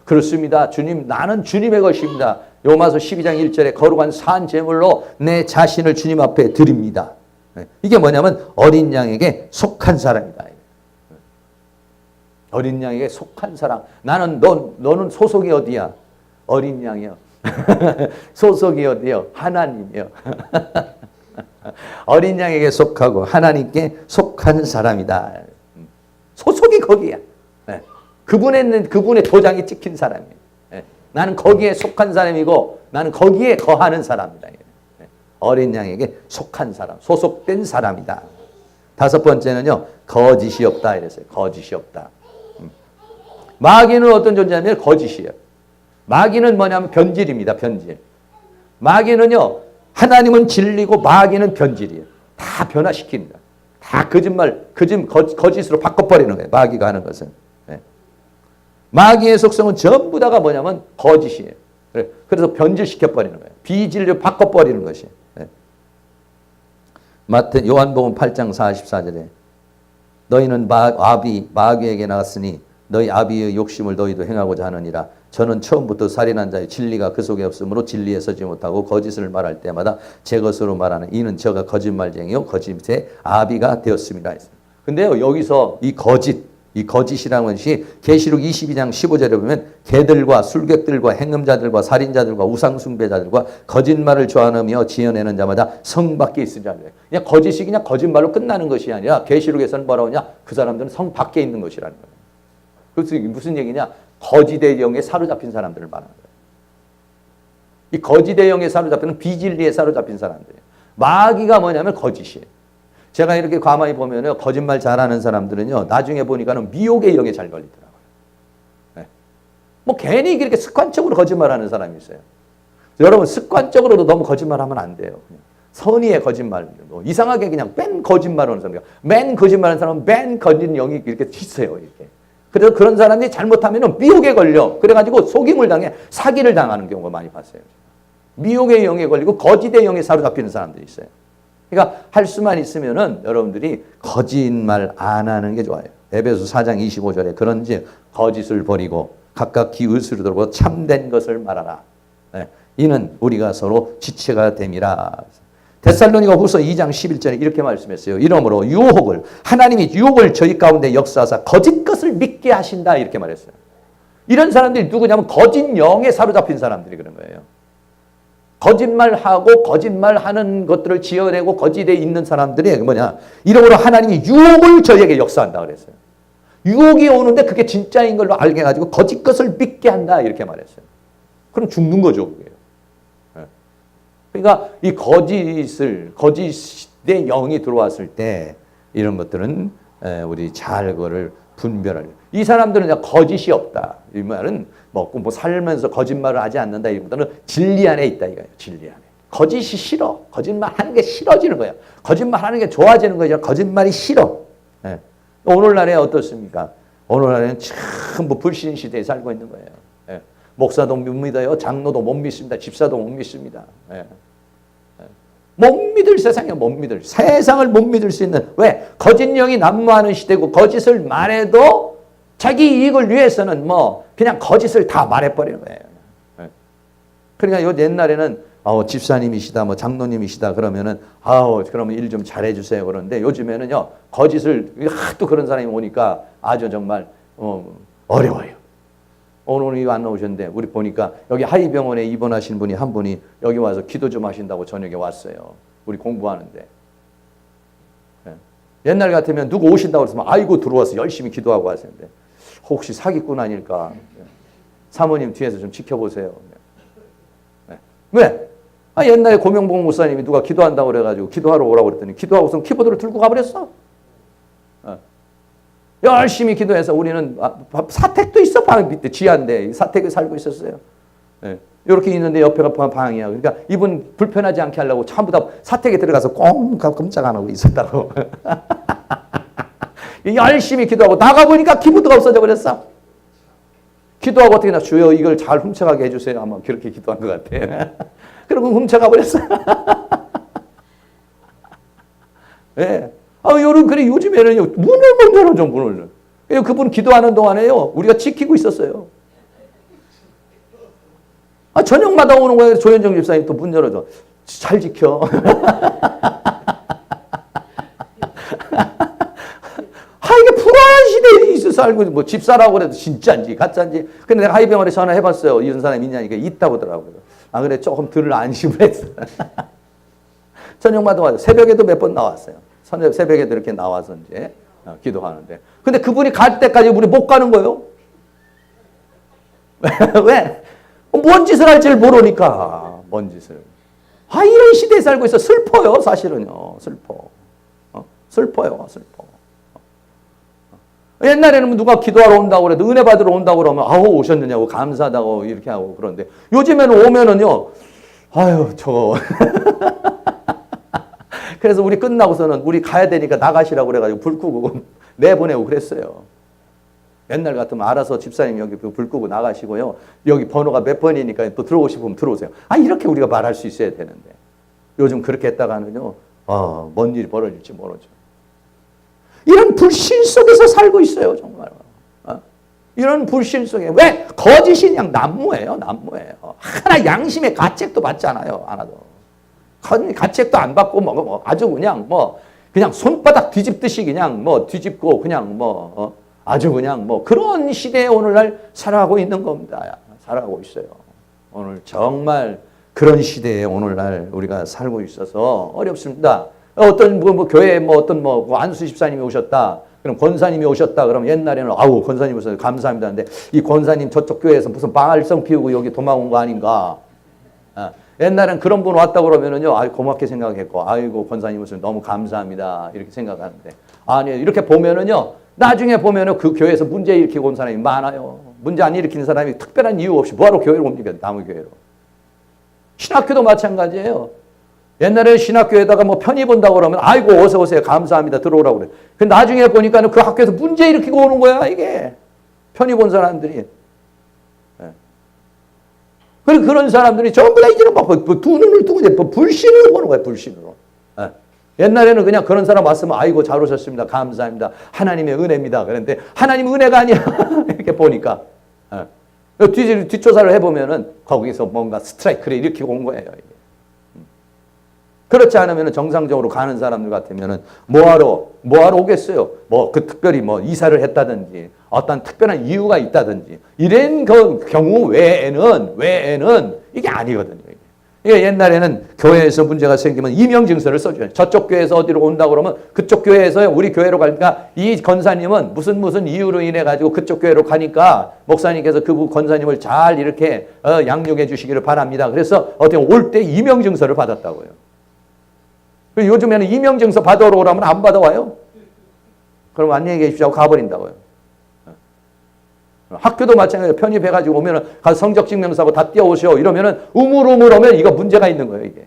그렇습니다. 주님, 나는 주님의 것입니다. 로마서 12장 1절에 거룩한 산 제물로 내 자신을 주님 앞에 드립니다. 이게 뭐냐면 어린 양에게 속한 사람이다. 어린 양에게 속한 사람. 나는 너는 소속이 어디야? 어린 양이요. 소속이 어디요? 하나님이요. 어린 양에게 속하고 하나님께 속한 사람이다. 소속이 거기야. 그분의 도장이 찍힌 사람이에요. 나는 거기에 속한 사람이고 나는 거기에 거하는 사람이다. 어린 양에게 속한 사람, 소속된 사람이다. 다섯 번째는요, 거짓이 없다 이랬어요. 거짓이 없다. 마귀는 어떤 존재냐면 거짓이에요. 마귀는 뭐냐면 변질입니다. 변질. 마귀는요, 하나님은 진리고 마귀는 변질이에요. 다 변화시킵니다. 다 거짓으로 바꿔버리는 거예요. 마귀가 하는 것은. 마귀의 속성은 전부 다가 뭐냐면 거짓이에요. 그래서 변질시켜버리는 거예요. 비진리로 바꿔버리는 것이에요. 요한복음 8장 44절에 너희는 마귀에게 나갔으니 너희 아비의 욕심을 너희도 행하고자 하느니라. 저는 처음부터 살인한 자의 진리가 그 속에 없으므로 진리에 서지 못하고 거짓을 말할 때마다 제 것으로 말하는 이는 저가 거짓말쟁이요 거짓의 아비가 되었습니다. 근데요, 여기서 이 거짓이라는 것이 계시록 22장 15절에 보면 개들과 술객들과 행음자들과 살인자들과 우상숭배자들과 거짓말을 좋아하며 지어내는 자마다 성 밖에 있으리라. 그냥 거짓이 그냥 거짓말로 끝나는 것이 아니라 계시록에서는 뭐라고 하냐? 그 사람들은 성 밖에 있는 것이라는 거예요. 그래서 이게 무슨 얘기냐? 거짓의 영에 사로잡힌 사람들을 말하는 거예요. 이 거짓의 영에 사로잡히는 비진리에 사로잡힌 사람들이에요. 마귀가 뭐냐면 거짓이에요. 제가 이렇게 가만히 보면요, 거짓말 잘하는 사람들은요, 나중에 보니까는 미혹의 영에 잘 걸리더라고요. 네. 뭐 괜히 그렇게 습관적으로 거짓말하는 사람이 있어요. 여러분 습관적으로도 너무 거짓말하면 안 돼요. 그냥 선의의 거짓말, 뭐 이상하게 그냥 맨 거짓말하는 사람, 맨 거짓말하는 사람은 맨 거짓 영이 이렇게 있어요, 이렇게. 그래서 그런 사람이 잘못하면은 미혹에 걸려. 그래가지고 속임을 당해 사기를 당하는 경우가 많이 봤어요. 미혹의 영에 걸리고 거짓의 영에 사로잡히는 사람들이 있어요. 그러니까 할 수만 있으면은 여러분들이 거짓말 안 하는 게 좋아요. 에베소 4장 25절에 그런지 거짓을 버리고 각각 기의술을 들고 참된 것을 말하라. 네. 이는 우리가 서로 지체가 됨이라. 데살로니가 후서 2장 11절에 이렇게 말씀했어요. 이러므로 하나님이 유혹을 저희 가운데 역사하사 거짓 것을 믿게 하신다 이렇게 말했어요. 이런 사람들이 누구냐면 거짓 영에 사로잡힌 사람들이 그런 거예요. 거짓말하고 거짓말하는 것들을 지어내고 거짓에 있는 사람들이 뭐냐? 이러므로 하나님이 유혹을 저희에게 역사한다 그랬어요. 유혹이 오는데 그게 진짜인 걸로 알게 해가지고 거짓 것을 믿게 한다 이렇게 말했어요. 그럼 죽는 거죠, 그게. 그러니까 이 거짓의 영이 들어왔을 때 이런 것들은 우리 잘 그거를 분별할. 이 사람들은 그냥 거짓이 없다. 이 말은 뭐 살면서 거짓말을 하지 않는다. 이보다는 진리 안에 있다 이거예요. 진리 안에. 거짓이 싫어. 거짓말 하는 게 싫어지는 거야. 거짓말 하는 게 좋아지는 거죠. 거짓말이 싫어. 네. 오늘날에 어떻습니까? 오늘날에는 참 불신 시대에 살고 있는 거예요. 네. 목사도 못 믿어요. 장로도 못 믿습니다. 집사도 못 믿습니다. 네. 못 믿을 세상에 못 믿을. 세상을 못 믿을 수 있는. 왜? 거짓 영이 난무하는 시대고 거짓을 말해도 자기 이익을 위해서는 뭐 그냥 거짓을 다 말해버리는 거예요. 그러니까 옛날에는 집사님이시다, 뭐 장로님이시다 그러면은 그러면 일 좀 잘해주세요 그러는데 요즘에는요 거짓을 하도 그런 사람이 오니까 아주 정말 어려워요. 오늘 안 나오셨는데 우리 보니까 여기 하이병원에 입원하신 분이 한 분이 여기 와서 기도 좀 하신다고 저녁에 왔어요. 우리 공부하는데. 옛날 같으면 누구 오신다고 그랬으면 아이고 들어와서 열심히 기도하고 왔었는데 혹시 사기꾼 아닐까. 사모님 뒤에서 좀 지켜보세요. 왜? 옛날에 고명봉 목사님이 누가 기도한다고 그래가지고 기도하러 오라고 그랬더니 기도하고서 키보드를 들고 가버렸어. 열심히 기도해서 우리는 사택도 있어. 방 밑에 지하인데 사택에 살고 있었어요. 이렇게 있는데 옆에가 방이야. 그러니까 이분 불편하지 않게 하려고 전부 다 사택에 들어가서 꼼짝 안 하고 있었다고. 열심히 기도하고 나가보니까 키보드가 없어져 버렸어. 기도하고 어떻게 나 주여 이걸 잘 훔쳐가게 해주세요. 아마 그렇게 기도한 것 같아. 그리고 훔쳐가 버렸어. 네. 그래 요즘에는요 문을 못 열어줘 문을. 그분 기도하는 동안에요 우리가 지키고 있었어요. 저녁마다 오는 거예요. 조현정 집사님 또 문 열어줘. 잘 지켜. 살고 뭐 집사라고 그래도 진짜인지 가짜인지. 근데 내가 하이병원에 전화해봤어요. 이런 사람이 있냐니까 있다고 하더라고요. 아 그래 조금 덜 안심을 했어. 저녁마다 와요. 새벽에도 몇 번 나왔어요. 새벽에도 이렇게 나와서 이제 기도하는데. 근데 그분이 갈 때까지 우리 못 가는 거예요. 왜? 뭔 짓을 할지를 모르니까. 뭔 짓을. 아, 이런 시대에 살고 있어. 슬퍼요, 사실은요. 슬퍼. 슬퍼요, 슬퍼. 옛날에는 누가 기도하러 온다고 그래도 은혜 받으러 온다고 그러면 아우 오셨느냐고 감사하다고 이렇게 하고 그러는데 요즘에는 오면은요. 아유, 저거. 그래서 우리 끝나고서는 우리 가야 되니까 나가시라고 그래가지고 불 끄고 내보내고 그랬어요. 옛날 같으면 알아서 집사님 여기 불 끄고 나가시고요. 여기 번호가 몇 번이니까 또 들어오시면 들어오세요. 아, 이렇게 우리가 말할 수 있어야 되는데. 요즘 그렇게 했다가는요. 뭔 일이 벌어질지 모르죠. 이런 불신 속에서 살고 있어요, 정말. 이런 불신 속에. 왜? 거짓이 그냥 난무예요, 난무예요. 하나 양심의 가책도 받지 않아요, 하나도. 가책도 안 받고, 아주 그냥 손바닥 뒤집듯이 그냥 뒤집고, 그냥 아주 그냥 그런 시대에 오늘날 살아가고 있는 겁니다. 살아가고 있어요. 오늘 정말 그런 시대에 오늘날 우리가 살고 있어서 어렵습니다. 어떤 교회에 어떤 안수 집사님이 오셨다. 그럼 권사님이 오셨다. 그러면 옛날에는 아우 권사님 오셔서 감사합니다. 근데 이 권사님 저쪽 교회에서 무슨 방알성 피우고 여기 도망 온 거 아닌가? 옛날엔 그런 분 왔다 그러면은요, 고맙게 생각했고, 아이고 권사님 오셔서 너무 감사합니다. 이렇게 생각하는데 아니 이렇게 보면은요, 나중에 보면은 그 교회에서 문제 일으키고 온 사람이 많아요. 문제 안 일으키는 사람이 특별한 이유 없이 뭐하러 교회로 옵니까? 남의 교회로. 신학교도 마찬가지예요. 옛날에 신학교에다가 편의 본다고 그러면 아이고 어서 오세요 감사합니다 들어오라고 그래. 근데 나중에 보니까는 그 학교에서 문제 일으키고 오는 거야 이게. 편의 본 사람들이. 그리고 그런 사람들이 전부 다 이제는 두 눈을 뜨고 이제 불신으로 보는 거야 불신으로. 옛날에는 그냥 그런 사람 왔으면 아이고 잘 오셨습니다 감사합니다 하나님의 은혜입니다. 그런데 하나님 은혜가 아니야 이렇게 보니까. 뒷조사를 해보면은 거기서 뭔가 스트라이크를 일으키고 온 거예요. 이게. 그렇지 않으면 정상적으로 가는 사람들 같으면 뭐하러 오겠어요? 특별히 이사를 했다든지 어떤 특별한 이유가 있다든지 이런 경우 외에는 이게 아니거든요. 이게 옛날에는 교회에서 문제가 생기면 이명증서를 써줘요. 저쪽 교회에서 어디로 온다고 그러면 그쪽 교회에서 우리 교회로 가니까 이 권사님은 무슨 이유로 인해 가지고 그쪽 교회로 가니까 목사님께서 그 권사님을 잘 이렇게 양육해 주시기를 바랍니다. 그래서 어떻게 올 때 이명증서를 받았다고요. 요즘에는 이명증서 받아오러 오라면 안 받아와요. 그럼 안녕히 계십시오 하고 가버린다고요. 학교도 마찬가지로 편입해가지고 오면은 가서 성적 증명서하고 다 띄워오시오 이러면은 우물우물 오면 이거 문제가 있는 거예요 이게.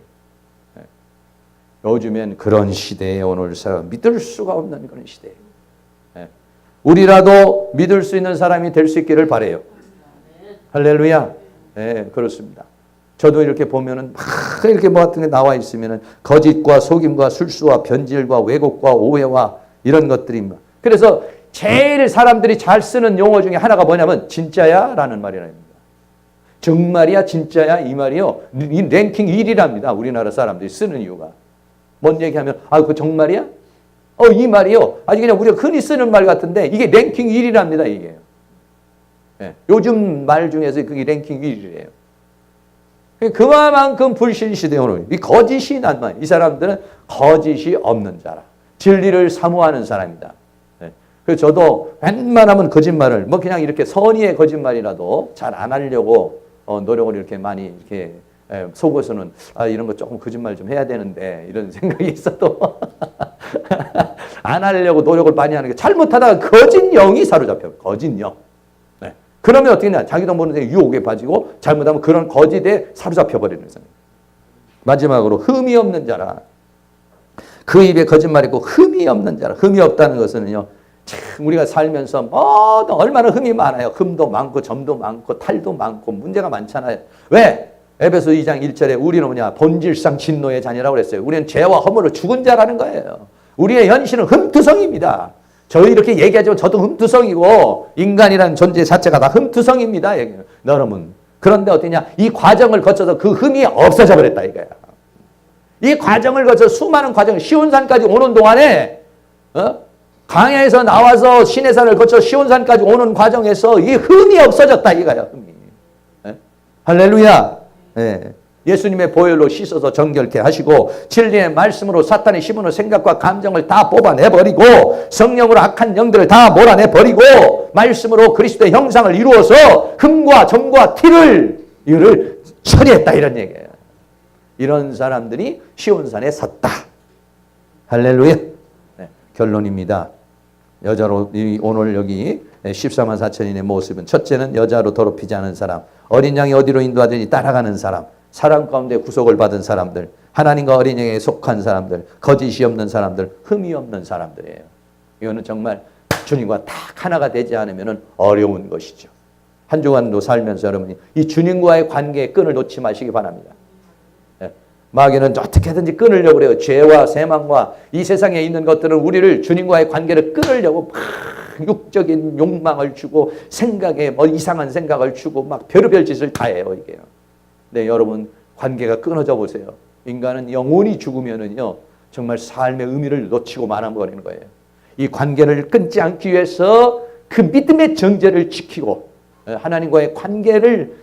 요즘엔 그런 시대에 오늘 사람 믿을 수가 없는 그런 시대. 우리라도 믿을 수 있는 사람이 될 수 있기를 바라요. 할렐루야. 네, 그렇습니다. 저도 이렇게 보면은 막 이렇게 같은 게 나와 있으면은 거짓과 속임과 술수와 변질과 왜곡과 오해와 이런 것들이 그래서 제일 사람들이 잘 쓰는 용어 중에 하나가 뭐냐면 진짜야? 라는 말이랍니다. 정말이야? 진짜야? 이 말이요. 이 랭킹 1위랍니다. 우리나라 사람들이 쓰는 이유가. 뭔 얘기하면 그 정말이야? 이 말이요. 아주 그냥 우리가 흔히 쓰는 말 같은데 이게 랭킹 1위랍니다. 이게. 네. 요즘 말 중에서 그게 랭킹 1위래요. 그만큼 불신 시대에 오는 이 거짓이 난 말. 이 사람들은 거짓이 없는 자라. 진리를 사모하는 사람이다. 그래서 저도 웬만하면 거짓말을 그냥 이렇게 선의의 거짓말이라도 잘 안 하려고 노력을 이렇게 많이 이렇게 속어서는 이런 거 조금 거짓말 좀 해야 되는데 이런 생각이 있어도 안 하려고 노력을 많이 하는 게 잘못하다가 거짓영이 사로잡혀요. 거짓영. 네. 그러면 어떻게 되냐. 자기도 모르는 유혹에 빠지고 잘못하면 그런 거짓에 사로잡혀 버리는 거예요. 마지막으로 흠이 없는 자라. 그 입에 거짓말이 있고 흠이 없는 자라. 흠이 없다는 것은요. 참 우리가 살면서 얼마나 흠이 많아요. 흠도 많고 점도 많고 탈도 많고 문제가 많잖아요. 왜? 에베소 2장 1절에 우리는 본질상 진노의 자녀라고 그랬어요. 우리는 죄와 허물로 죽은 자라는 거예요. 우리의 현실은 흠투성입니다. 저희 이렇게 얘기하지만 저도 흠투성이고 인간이라는 존재 자체가 다 흠투성입니다. 여러분. 그런데 어떠냐? 이 과정을 거쳐서 그 흠이 없어져 버렸다 이거야. 이 과정을 거쳐서 수많은 과정, 시온산까지 오는 동안에 광야에서 나와서 시내산을 거쳐 시온산까지 오는 과정에서 이 흠이 없어졌다 이거야. 흠이. 예? 할렐루야. 예. 예수님의 보혈로 씻어서 정결케 하시고 진리의 말씀으로 사탄이 심어놓은 생각과 감정을 다 뽑아내버리고 성령으로 악한 영들을 다 몰아내버리고 말씀으로 그리스도의 형상을 이루어서 흠과 점과 티를 이거를 처리했다 이런 얘기예요. 이런 사람들이 시온산에 섰다. 할렐루야. 네, 결론입니다. 여자로 오늘 여기 14만 4천인의 모습은 첫째는 여자로 더럽히지 않은 사람, 어린 양이 어디로 인도하든지 따라가는 사람, 사람 가운데 구속을 받은 사람들, 하나님과 어린 양에 속한 사람들, 거짓이 없는 사람들, 흠이 없는 사람들이에요. 이거는 정말 주님과 딱 하나가 되지 않으면 어려운 것이죠. 한 주간도 살면서 여러분이 이 주님과의 관계의 끈을 놓지 마시기 바랍니다. 마귀는 어떻게든지 끊으려고 그래요. 죄와 세망과 이 세상에 있는 것들은 우리를 주님과의 관계를 끊으려고 막 육적인 욕망을 주고 생각에 뭐 이상한 생각을 주고 막 별의별 짓을 다 해요. 이게요. 네, 여러분 관계가 끊어져 보세요. 인간은 영원히 죽으면은요 정말 삶의 의미를 놓치고 말아버리는 거예요. 이 관계를 끊지 않기 위해서 그 믿음의 정죄를 지키고 하나님과의 관계를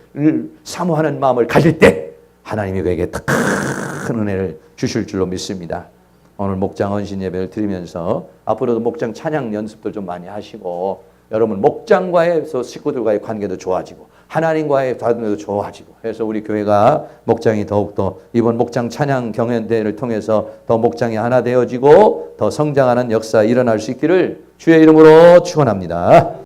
사모하는 마음을 가질 때 하나님이 그에게 큰 은혜를 주실 줄로 믿습니다. 오늘 목장 헌신 예배를 드리면서 앞으로도 목장 찬양 연습도 좀 많이 하시고 여러분 목장과의 식구들과의 관계도 좋아지고 하나님과의 관계도 좋아지고 해서 우리 교회가 목장이 더욱더 이번 목장 찬양 경연대회를 통해서 더 목장이 하나 되어지고 더 성장하는 역사 일어날 수 있기를 주의 이름으로 축원합니다.